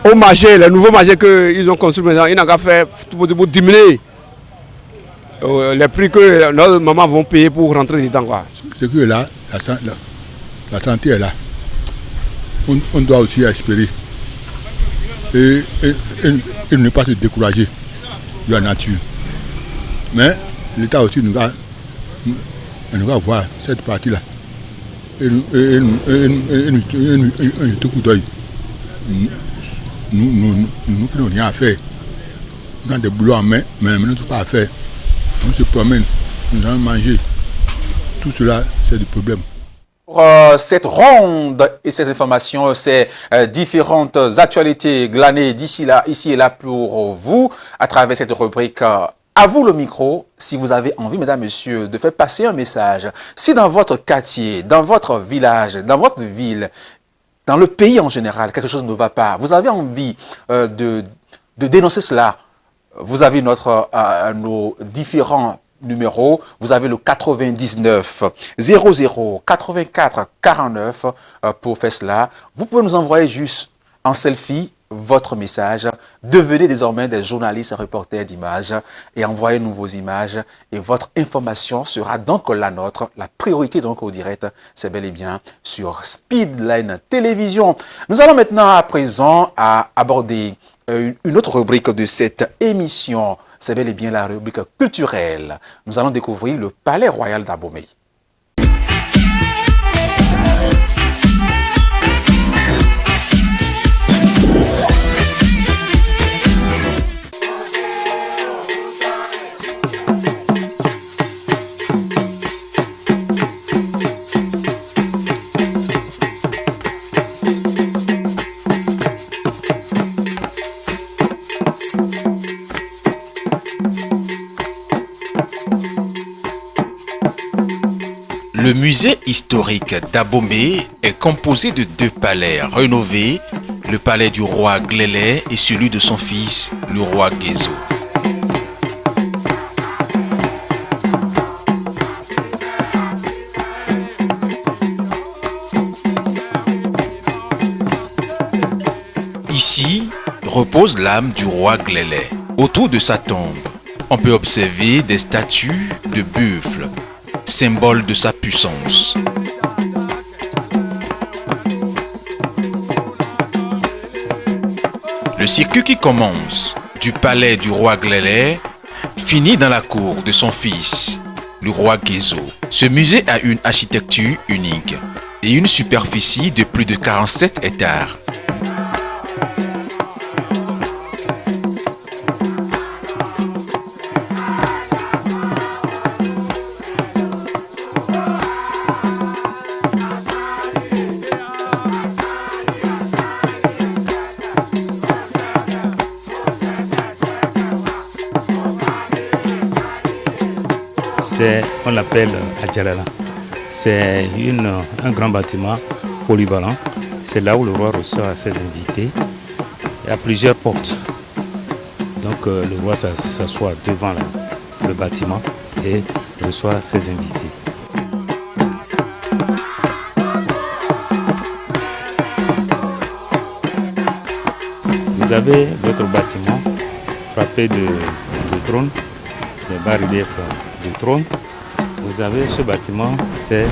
Au marché, le nouveau marché qu'ils ont construit maintenant, ils n'ont qu'à faire pour diminuer les prix que nos mamans vont payer pour rentrer dedans. C'est que là, la santé est là. On doit aussi espérer. Et ne pas se décourager de la nature. Mais l'État aussi nous va voir cette partie-là et nous tout coup d'œil. Nous qui n'avons rien à faire. Nous avons des boulots en main, mais nous n'avons pas à faire. On se promène, nous allons manger. Tout cela, c'est du problème. Pour cette ronde et ces informations, ces différentes actualités glanées d'ici là, ici et là pour vous, à travers cette rubrique. À vous le micro, si vous avez envie, mesdames, messieurs, de faire passer un message. Si dans votre quartier, dans votre village, dans votre ville, dans le pays en général, quelque chose ne va pas, vous avez envie de dénoncer cela, vous avez nos différents numéros. Vous avez le 99 00 84 49 pour faire cela. Vous pouvez nous envoyer juste en selfie votre message. Devenez désormais des journalistes et reporters d'images et envoyez-nous vos images et votre information sera donc la nôtre. La priorité donc au direct, c'est bel et bien sur Speedline Télévision. Nous allons maintenant à présent aborder une autre rubrique de cette émission. C'est bel et bien la rubrique culturelle. Nous allons découvrir le Palais Royal d'Abomey. Le musée historique d'Abomey est composé de deux palais rénovés, le palais du roi Glélé et celui de son fils, le roi Gézo. Ici repose l'âme du roi Glélé. Autour de sa tombe, on peut observer des statues de buffles, symbole de sa puissance. Le circuit qui commence du palais du roi Glélé finit dans la cour de son fils, le roi Gézo. Ce musée a une architecture unique et une superficie de plus de 47 hectares. On l'appelle Adjalala. C'est un grand bâtiment polyvalent. C'est là où le roi reçoit ses invités. Il y a plusieurs portes. Donc le roi s'assoit devant le bâtiment et reçoit ses invités. avez votre bâtiment frappé de trône, des bas-reliefs de trône. Vous avez ce bâtiment, c'est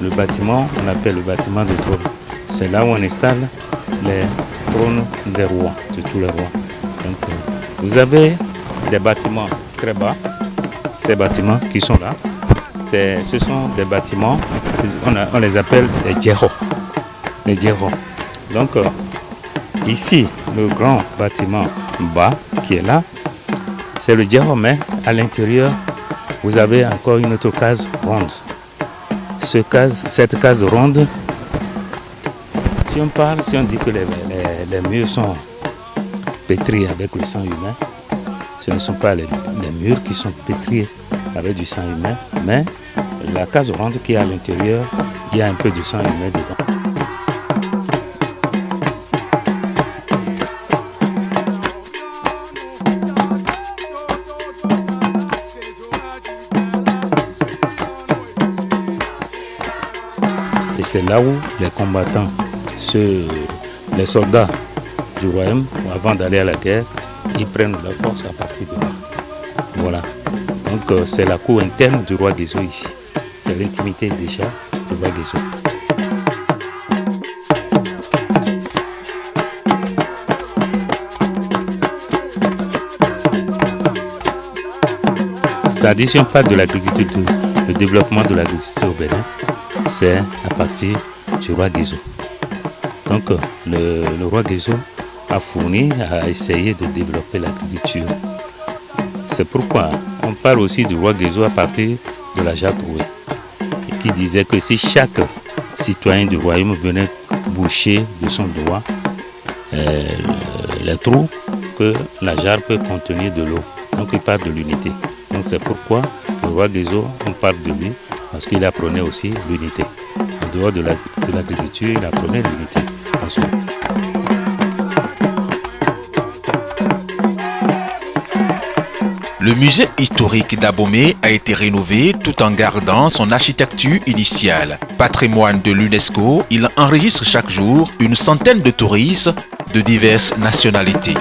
le bâtiment, on appelle le bâtiment de trône. C'est là où on installe les trônes des rois, de tous les rois. Donc, vous avez des bâtiments très bas, ces bâtiments qui sont là. Ce sont des bâtiments, on les appelle les djehos. Les djehos. Donc, ici, le grand bâtiment bas qui est là, c'est le djeho, mais à l'intérieur, vous avez encore une autre case ronde. Cette case ronde, si on dit que les murs sont pétris avec le sang humain, ce ne sont pas les murs qui sont pétris avec du sang humain, mais la case ronde qui est à l'intérieur, il y a un peu de sang humain dedans. Et c'est là où les combattants, les soldats du royaume, avant d'aller à la guerre, ils prennent leur force à partir de là. Voilà. Donc c'est la cour interne du roi Guézo ici. C'est l'intimité déjà du roi Guézo. C'est-à-dire, si on parle de l'agriculture, le développement de l'agriculture au Bénin, c'est à partir du roi Guézo. Donc le roi Guézo a essayé de développer l'agriculture. C'est pourquoi on parle aussi du roi Guézo à partir de la Jatroué, qui disait que si chaque citoyen du royaume venait boucher de son doigt les trous, que la jarre peut contenir de l'eau. Donc il parle de l'unité. Donc c'est pourquoi le roi Guézo, on parle de lui, parce qu'il apprenait aussi l'unité. En dehors de l'agriculture, il apprenait l'unité. Le musée historique d'Abomey a été rénové tout en gardant son architecture initiale. Patrimoine de l'UNESCO, il enregistre chaque jour une centaine de touristes de diverses nationalités.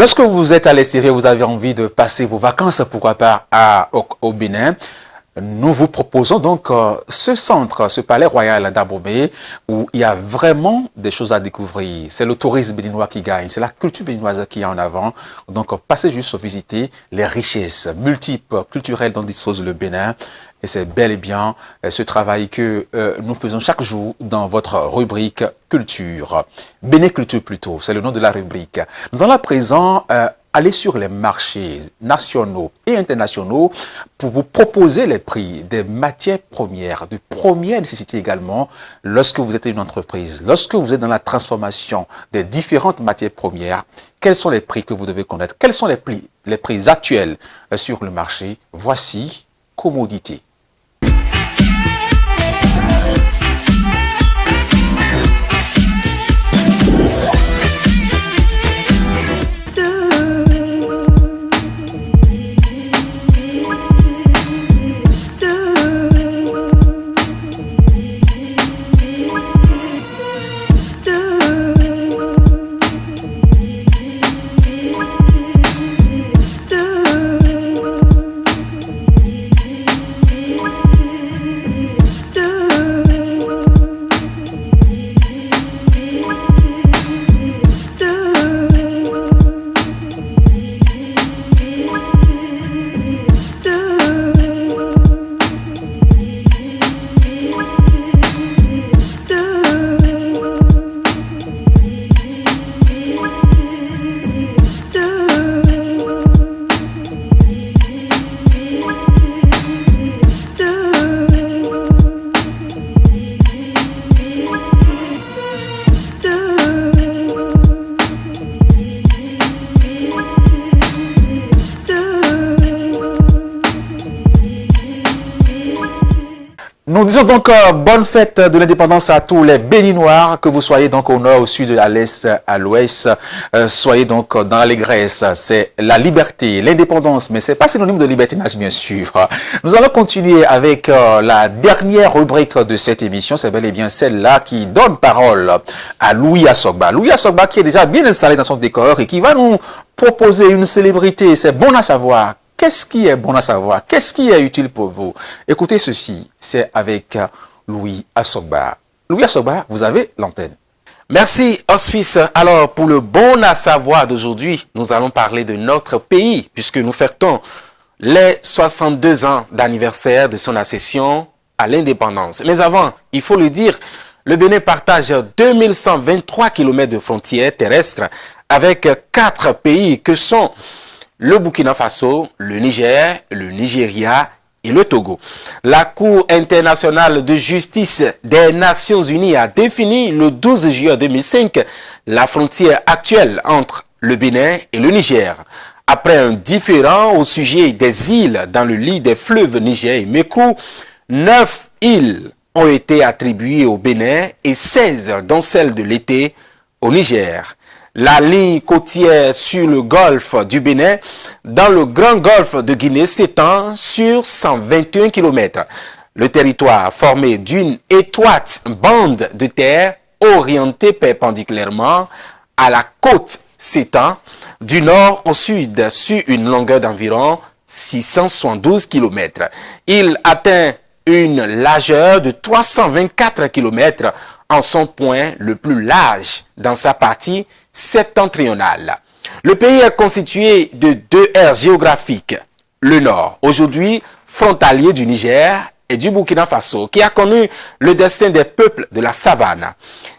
Lorsque vous êtes à l'extérieur, vous avez envie de passer vos vacances, pourquoi pas au Bénin, nous vous proposons donc ce centre, ce palais royal d'Abomey, où il y a vraiment des choses à découvrir. C'est le tourisme béninois qui gagne, c'est la culture béninoise qui est en avant. Donc passez juste visiter les richesses multiples culturelles dont dispose le Bénin. Et c'est bel et bien ce travail que nous faisons chaque jour dans votre rubrique culture. Bénin Culture plutôt, c'est le nom de la rubrique. Nous allons à présent aller sur les marchés nationaux et internationaux pour vous proposer les prix des matières premières, de première nécessité également, lorsque vous êtes une entreprise, lorsque vous êtes dans la transformation des différentes matières premières. Quels sont les prix que vous devez connaître? Quels sont les prix actuels sur le marché? Voici Commodité. Nous disons donc bonne fête de l'indépendance à tous les Béninois, que vous soyez donc au nord, au sud, à l'est, à l'ouest. Soyez donc dans l'allégresse. C'est la liberté, l'indépendance, mais c'est pas synonyme de libertinage, bien sûr. Nous allons continuer avec la dernière rubrique de cette émission. C'est bel et bien celle-là qui donne parole à Louis Assogba. Louis Assogba qui est déjà bien installé dans son décor et qui va nous proposer une célébrité. C'est bon à savoir. Qu'est-ce qui est bon à savoir? Qu'est-ce qui est utile pour vous? Écoutez ceci, c'est avec Louis Assogba. Louis Assogba, vous avez l'antenne. Merci, Auspice. Alors, pour le bon à savoir d'aujourd'hui, nous allons parler de notre pays, puisque nous fêtons les 62 ans d'anniversaire de son accession à l'indépendance. Mais avant, il faut le dire, le Bénin partage 2123 km de frontières terrestres avec 4 pays que sont le Burkina Faso, le Niger, le Nigeria et le Togo. La Cour internationale de justice des Nations Unies a défini le 12 juillet 2005 la frontière actuelle entre le Bénin et le Niger. Après un différend au sujet des îles dans le lit des fleuves Niger et Mékrou, 9 îles ont été attribuées au Bénin et 16, dont celle de l'été, au Niger. La ligne côtière sur le golfe du Bénin, dans le grand golfe de Guinée, s'étend sur 121 km. Le territoire formé d'une étroite bande de terre orientée perpendiculairement à la côte s'étend du nord au sud sur une longueur d'environ 672 km. Il atteint une largeur de 324 km en son point le plus large dans sa partie septentrionale. Le pays est constitué de 2 aires géographiques. Le nord, aujourd'hui frontalier du Niger et du Burkina Faso, qui a connu le destin des peuples de la savane.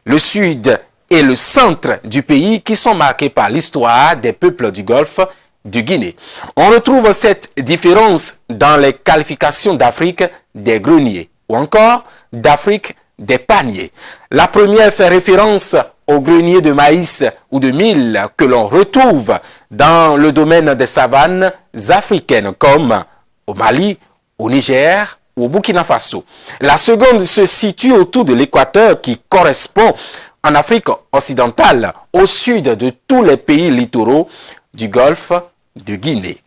Le sud et le centre du pays qui sont marqués par l'histoire des peuples du golfe de Guinée. On retrouve cette différence dans les qualifications d'Afrique des greniers ou encore d'Afrique des paniers. La première fait référence aux greniers de maïs ou de mil que l'on retrouve dans le domaine des savanes africaines comme au Mali, au Niger ou au Burkina Faso. La seconde se situe autour de l'équateur qui correspond en Afrique occidentale au sud de tous les pays littoraux du golfe de Guinée.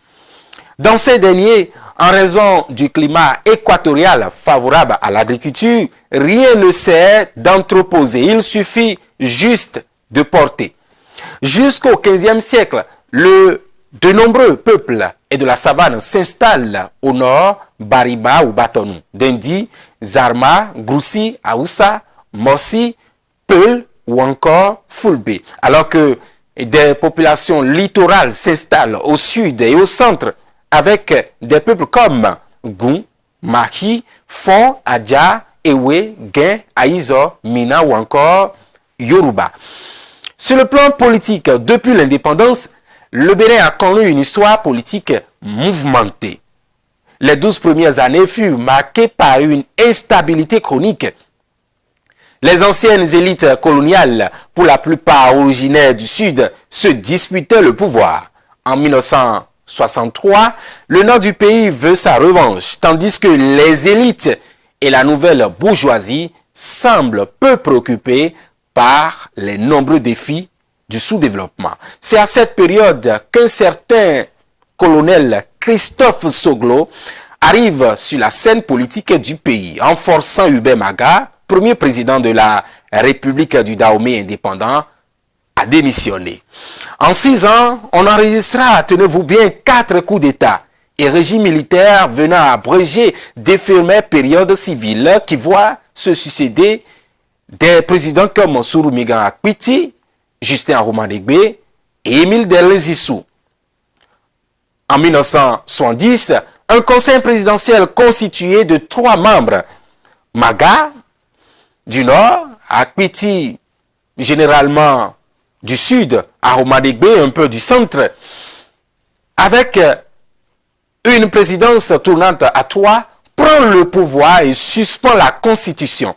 Dans ces derniers, en raison du climat équatorial favorable à l'agriculture, rien ne sert d'entreposer. Il suffit juste de porter. Jusqu'au XVe siècle, de nombreux peuples et de la savane s'installent au nord, Bariba ou Batonou, Dendi, Zarma, Groussi, Aoussa, Mossi, Peul ou encore Fulbe. Alors que des populations littorales s'installent au sud et au centre avec des peuples comme Goun, Maki, Fon, Adja, Ewe, Guin, Aïzo, Mina ou encore Yoruba. Sur le plan politique, depuis l'indépendance, le Bénin a connu une histoire politique mouvementée. Les 12 premières années furent marquées par une instabilité chronique. Les anciennes élites coloniales, pour la plupart originaires du Sud, se disputaient le pouvoir. En 1963, le nord du pays veut sa revanche, tandis que les élites et la nouvelle bourgeoisie semblent peu préoccupées par les nombreux défis du sous-développement. C'est à cette période qu'un certain colonel Christophe Soglo arrive sur la scène politique du pays, en forçant Hubert Maga, premier président de la République du Dahomey indépendant, à démissionner. En 6 ans, on enregistrera, tenez-vous bien, 4 coups d'État et régime militaire venant abréger d'éphémères périodes civiles qui voient se succéder des présidents comme Souroumigan Akpiti, Justin Aroumandegbe et Émile Delezissou. En 1970, un conseil présidentiel constitué de 3 membres, Maga du Nord, Akpiti généralement du Sud, Aroumandegbe un peu du centre, avec une présidence tournante à 3, prend le pouvoir et suspend la Constitution.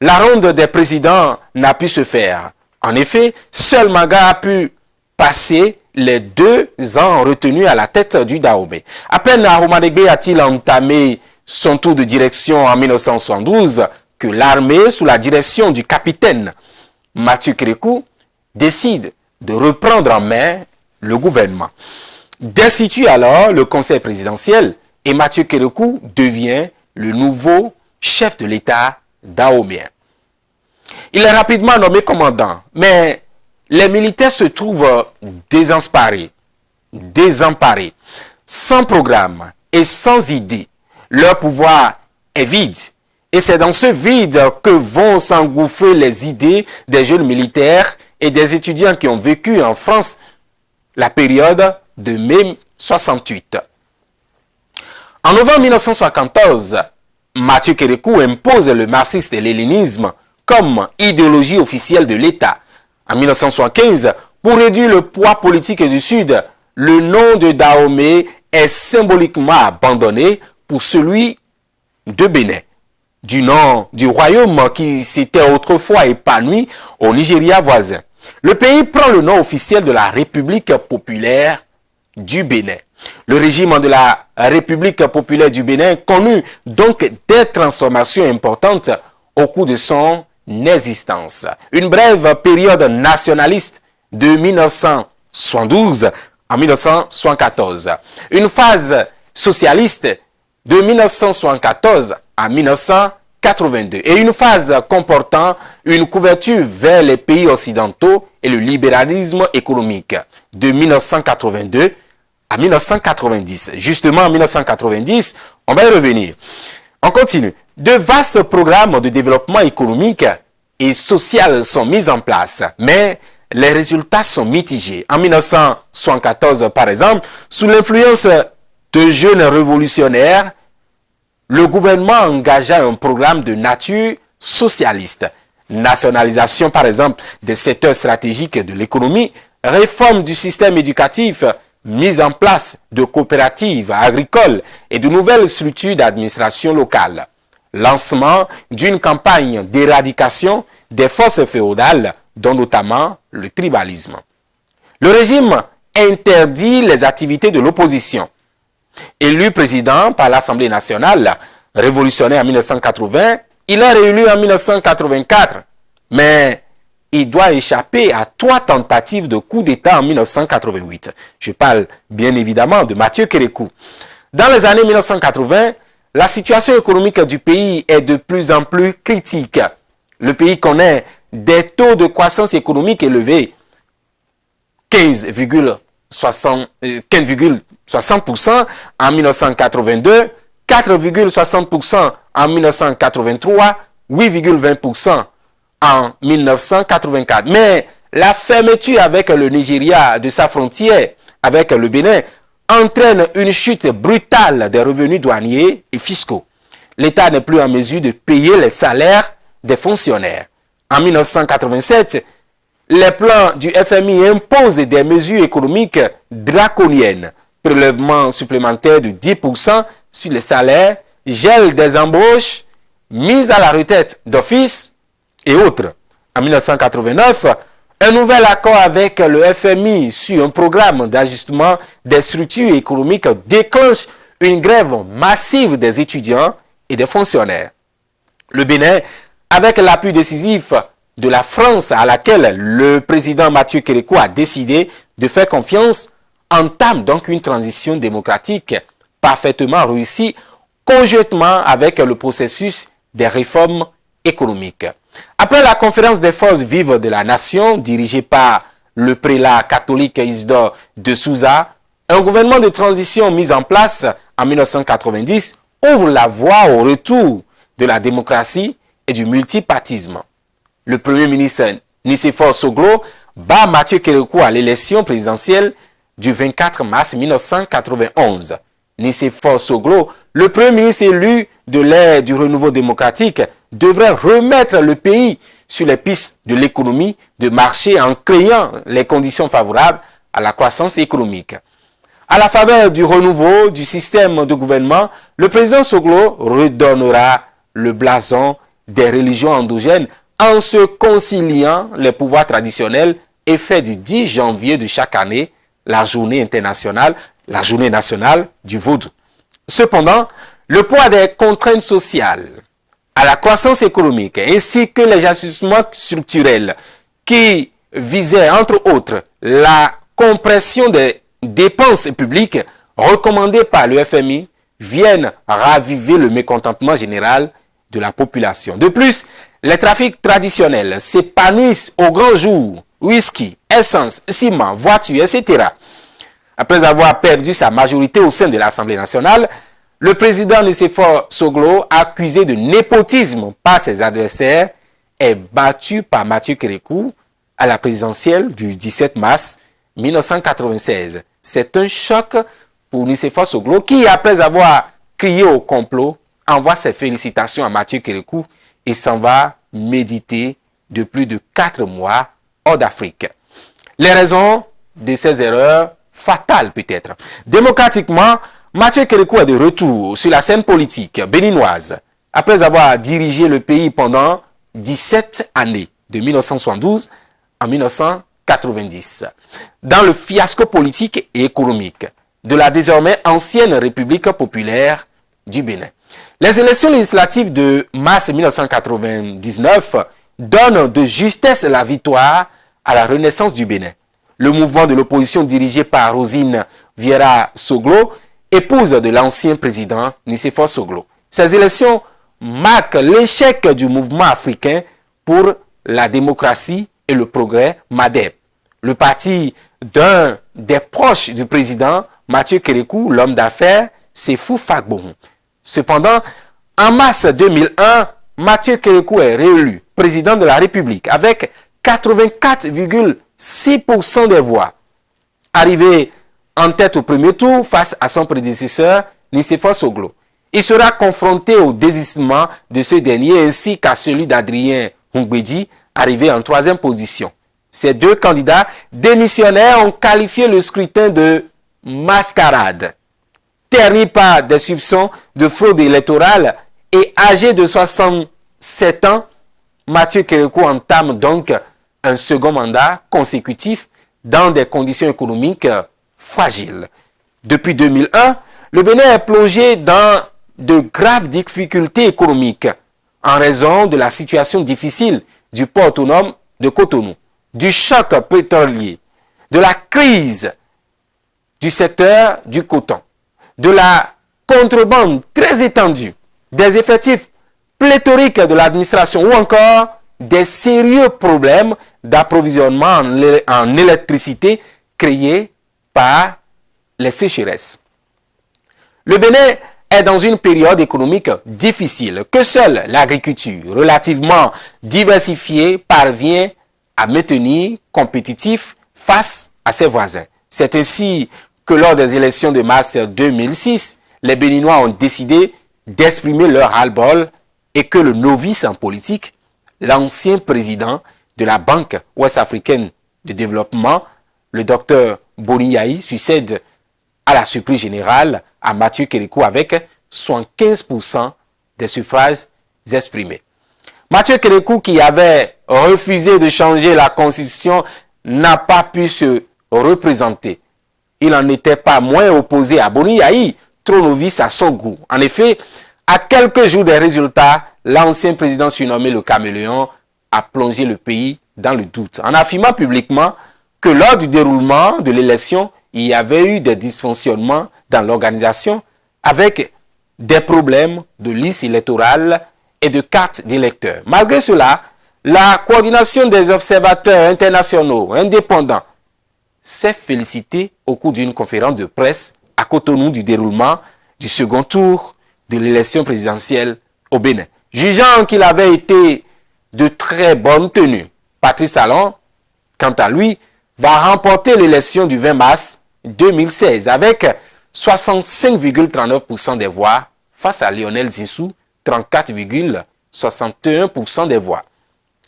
La ronde des présidents n'a pu se faire. En effet, seul Maga a pu passer les 2 ans retenus à la tête du Dahomey. À peine Aroumandegbe a-t-il entamé son tour de direction en 1972 que l'armée, sous la direction du capitaine Mathieu Kérékou, décide de reprendre en main le gouvernement. Destitue alors le conseil présidentiel et Mathieu Kérékou devient le nouveau chef de l'État dahoméen. Il est rapidement nommé commandant, mais les militaires se trouvent désemparés, sans programme et sans idée. Leur pouvoir est vide. Et c'est dans ce vide que vont s'engouffrer les idées des jeunes militaires et des étudiants qui ont vécu en France la période de mai 68. En novembre 1974, Mathieu Kérékou impose le marxisme et léninisme comme idéologie officielle de l'État. En 1975, pour réduire le poids politique du Sud, le nom de Dahomey est symboliquement abandonné pour celui de Bénin, du nom du royaume qui s'était autrefois épanoui au Nigeria voisin. Le pays prend le nom officiel de la République populaire du Bénin. Le régime de la République populaire du Bénin connut donc des transformations importantes au cours de son existence. Une brève période nationaliste de 1972 à 1974. Une phase socialiste de 1974 à 1982 et une phase comportant une couverture vers les pays occidentaux et le libéralisme économique de 1982 à 1990. Justement, en 1990, on va y revenir. On continue. De vastes programmes de développement économique et social sont mis en place, mais les résultats sont mitigés. En 1974, par exemple, sous l'influence de jeunes révolutionnaires, le gouvernement engagea un programme de nature socialiste. Nationalisation, par exemple, des secteurs stratégiques de l'économie, réforme du système éducatif, mise en place de coopératives agricoles et de nouvelles structures d'administration locale. Lancement d'une campagne d'éradication des forces féodales, dont notamment le tribalisme. Le régime interdit les activités de l'opposition. Élu président par l'Assemblée nationale révolutionnaire en 1980, il est réélu en 1984, mais il doit échapper à 3 tentatives de coup d'État en 1988. Je parle bien évidemment de Mathieu Kérékou. Dans les années 1980, la situation économique du pays est de plus en plus critique. Le pays connaît des taux de croissance économique élevés, 15,1% 15,60% en 1982, 4,60% en 1983, 8,20% en 1984. Mais la fermeture avec le Nigeria de sa frontière avec le Bénin entraîne une chute brutale des revenus douaniers et fiscaux. L'État n'est plus en mesure de payer les salaires des fonctionnaires. En 1987, les plans du FMI imposent des mesures économiques draconiennes, prélèvement supplémentaire de 10% sur les salaires, gel des embauches, mise à la retraite d'office et autres. En 1989, un nouvel accord avec le FMI sur un programme d'ajustement des structures économiques déclenche une grève massive des étudiants et des fonctionnaires. Le Bénin, avec l'appui décisif de la France à laquelle le président Mathieu Kérékou a décidé de faire confiance, entame donc une transition démocratique parfaitement réussie conjointement avec le processus des réformes économiques. Après la conférence des forces vives de la nation dirigée par le prélat catholique Isidore de Souza, un gouvernement de transition mis en place en 1990 ouvre la voie au retour de la démocratie et du multipartisme. Le premier ministre Nicéphore Soglo bat Mathieu Kérékou à l'élection présidentielle du 24 mars 1991. Nicéphore Soglo, le premier ministre élu de l'ère du renouveau démocratique, devrait remettre le pays sur les pistes de l'économie de marché en créant les conditions favorables à la croissance économique. À la faveur du renouveau du système de gouvernement, le président Soglo redonnera le blason des religions endogènes en se conciliant les pouvoirs traditionnels et fait du 10 janvier de chaque année la journée internationale, la journée nationale du vaudou. Cependant, le poids des contraintes sociales à la croissance économique ainsi que les ajustements structurels qui visaient entre autres la compression des dépenses publiques recommandées par le FMI viennent raviver le mécontentement général de la population. De plus, les trafics traditionnels s'épanouissent au grand jour. Whisky, essence, ciment, voitures, etc. Après avoir perdu sa majorité au sein de l'Assemblée nationale, le président Nicéphore Soglo, accusé de népotisme par ses adversaires, est battu par Mathieu Kérékou à la présidentielle du 17 mars 1996. C'est un choc pour Nicéphore Soglo qui, après avoir crié au complot, envoie ses félicitations à Mathieu Kérékou et s'en va méditer de plus de 4 mois hors d'Afrique. Les raisons de ces erreurs fatales peut-être. Démocratiquement, Mathieu Kérékou est de retour sur la scène politique béninoise après avoir dirigé le pays pendant 17 années, de 1972 à 1990, dans le fiasco politique et économique de la désormais ancienne République populaire du Bénin. Les élections législatives de mars 1999 donnent de justesse la victoire à la renaissance du Bénin. Le mouvement de l'opposition dirigé par Rosine Vieira Soglo, épouse de l'ancien président Nicéphore Soglo. Ces élections marquent l'échec du mouvement africain pour la démocratie et le progrès MADEP. Le parti d'un des proches du président Mathieu Kérékou, l'homme d'affaires, Séfou Fagbohou. Cependant, en mars 2001, Mathieu Kérékou est réélu président de la République avec 84,6% des voix. Arrivé en tête au premier tour face à son prédécesseur Nicéphore Soglo, il sera confronté au désistement de ce dernier ainsi qu'à celui d'Adrien Houmbédi, arrivé en 3e position. Ces deux candidats démissionnaires ont qualifié le scrutin de mascarade. Terni par des soupçons de fraude électorale et âgé de 67 ans, Mathieu Kérékou entame donc un second mandat consécutif dans des conditions économiques fragiles. Depuis 2001, le Bénin est plongé dans de graves difficultés économiques en raison de la situation difficile du port autonome de Cotonou, du choc pétrolier, de la crise du secteur du coton, de la contrebande très étendue, des effectifs pléthoriques de l'administration ou encore des sérieux problèmes d'approvisionnement en électricité créés par les sécheresses. Le Bénin est dans une période économique difficile que seule l'agriculture, relativement diversifiée, parvient à maintenir compétitif face à ses voisins. C'est ainsi que lors des élections de mars 2006, les Béninois ont décidé d'exprimer leur ras-le-bol et que le novice en politique, l'ancien président de la Banque ouest-africaine de développement, le docteur Boni Yahi, succède à la surprise générale à Mathieu Kérékou avec 75% des suffrages exprimés. Mathieu Kérékou, qui avait refusé de changer la constitution, n'a pas pu se représenter. Il n'en était pas moins opposé à Boni Yahi, trop novice à son goût. En effet, à quelques jours des résultats, l'ancien président surnommé le caméléon a plongé le pays dans le doute, en affirmant publiquement que lors du déroulement de l'élection, il y avait eu des dysfonctionnements dans l'organisation avec des problèmes de liste électorale et de cartes d'électeurs. Malgré cela, la coordination des observateurs internationaux indépendants s'est félicitée au cours d'une conférence de presse à Cotonou du déroulement du second tour de l'élection présidentielle au Bénin. Jugeant qu'il avait été de très bonne tenue, Patrice Talon, quant à lui, va remporter l'élection du 20 mars 2016 avec 65,39% des voix face à Lionel Zinsou, 34,61% des voix.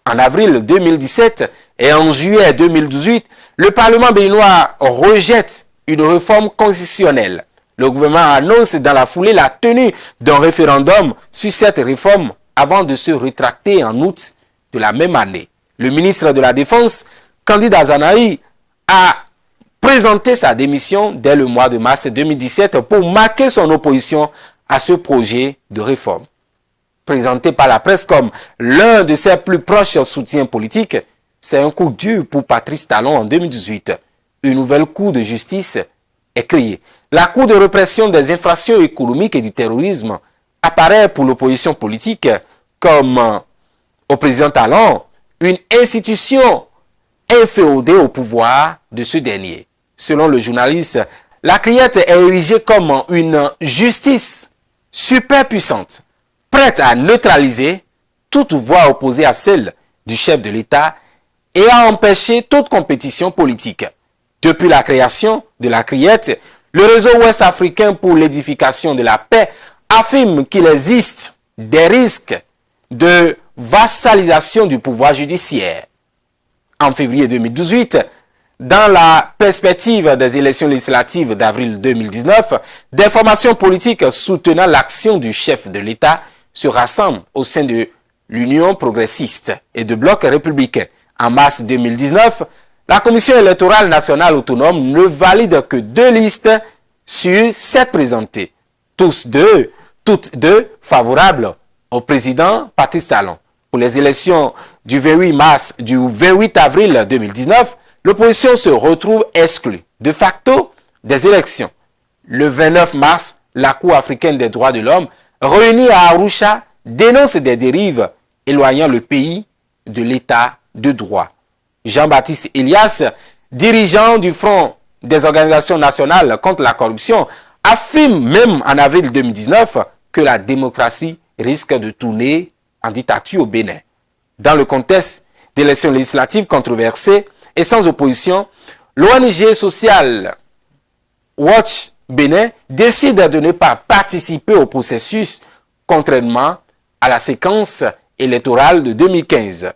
En avril 2017 et en juillet 2018, le Parlement béninois rejette une réforme constitutionnelle. Le gouvernement annonce dans la foulée la tenue d'un référendum sur cette réforme avant de se rétracter en août de la même année. Le ministre de la Défense, Candide Azanahi, a présenté sa démission dès le mois de mars 2017 pour marquer son opposition à ce projet de réforme. Présenté par la presse comme l'un de ses plus proches soutiens politiques, c'est un coup dur pour Patrice Talon en 2018. Une nouvelle cour de justice est créée. La Cour de répression des infractions économiques et du terrorisme apparaît pour l'opposition politique comme, au président Talon, une institution inféodée au pouvoir de ce dernier. Selon le journaliste, la criette est érigée comme une justice super puissante, prête à neutraliser toute voix opposée à celle du chef de l'État et à empêcher toute compétition politique. Depuis la création de la criette, le réseau ouest-africain pour l'édification de la paix affirme qu'il existe des risques de vassalisation du pouvoir judiciaire. En février 2018, dans la perspective des élections législatives d'avril 2019, des formations politiques soutenant l'action du chef de l'État se rassemblent au sein de l'Union progressiste et de Bloc républicain. En mars 2019, la Commission électorale nationale autonome ne valide que 2 listes sur 7 présentées, toutes deux favorables au président Patrice Talon. Pour les élections du 28 avril 2019, l'opposition se retrouve exclue de facto des élections. Le 29 mars, la Cour africaine des droits de l'homme, réunie à Arusha, dénonce des dérives éloignant le pays de l'état de droit. Jean-Baptiste Elias, dirigeant du Front des organisations nationales contre la corruption, affirme même en avril 2019 que la démocratie risque de tourner en dictature au Bénin. Dans le contexte d'élections législatives controversées et sans opposition, l'ONG sociale Watch Bénin décide de ne pas participer au processus, contrairement à la séquence électorale de 2015.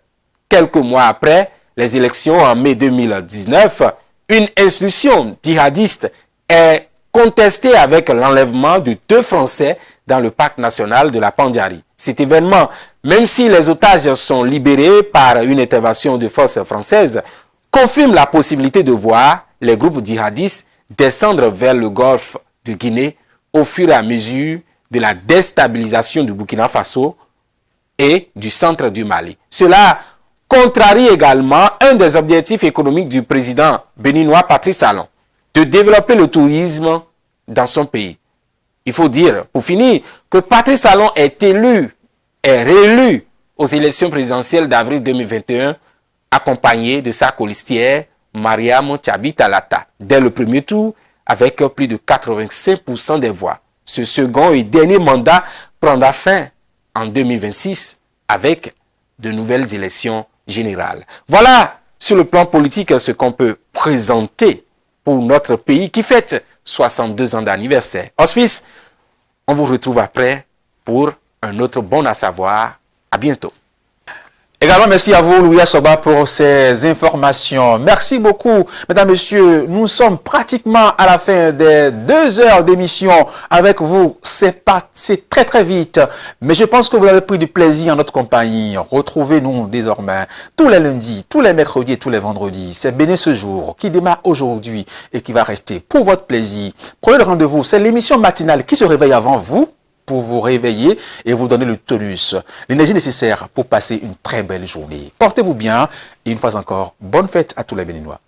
Quelques mois après les élections en mai 2019, une instruction djihadiste est contestée avec l'enlèvement de 2 Français dans le parc national de la Pandjari. Cet événement, même si les otages sont libérés par une intervention de forces françaises, confirme la possibilité de voir les groupes djihadistes descendre vers le golfe de Guinée au fur et à mesure de la déstabilisation du Burkina Faso et du centre du Mali. Cela contrarie également un des objectifs économiques du président béninois Patrice Talon, de développer le tourisme dans son pays. Il faut dire, pour finir, que Patrice Talon est réélu aux élections présidentielles d'avril 2021, accompagné de sa colistière Mariam Tchabi Talata dès le premier tour avec plus de 85% des voix. Ce second et dernier mandat prendra fin en 2026 avec de nouvelles élections générales. Voilà sur le plan politique ce qu'on peut présenter pour notre pays qui fête 62 ans d'anniversaire. En Suisse, on vous retrouve après pour un autre bon à savoir. À bientôt. Également, merci à vous, Louis Soba, pour ces informations. Merci beaucoup, mesdames, messieurs. Nous sommes pratiquement à la fin des 2 heures d'émission avec vous. C'est très, très vite. Mais je pense que vous avez pris du plaisir en notre compagnie. Retrouvez-nous désormais tous les lundis, tous les mercredis et tous les vendredis. C'est Béné ce jour qui démarre aujourd'hui et qui va rester pour votre plaisir. Prenez le rendez-vous. C'est l'émission matinale qui se réveille avant vous, pour vous réveiller et vous donner le tonus, l'énergie nécessaire pour passer une très belle journée. Portez-vous bien et une fois encore, bonne fête à tous les Béninois.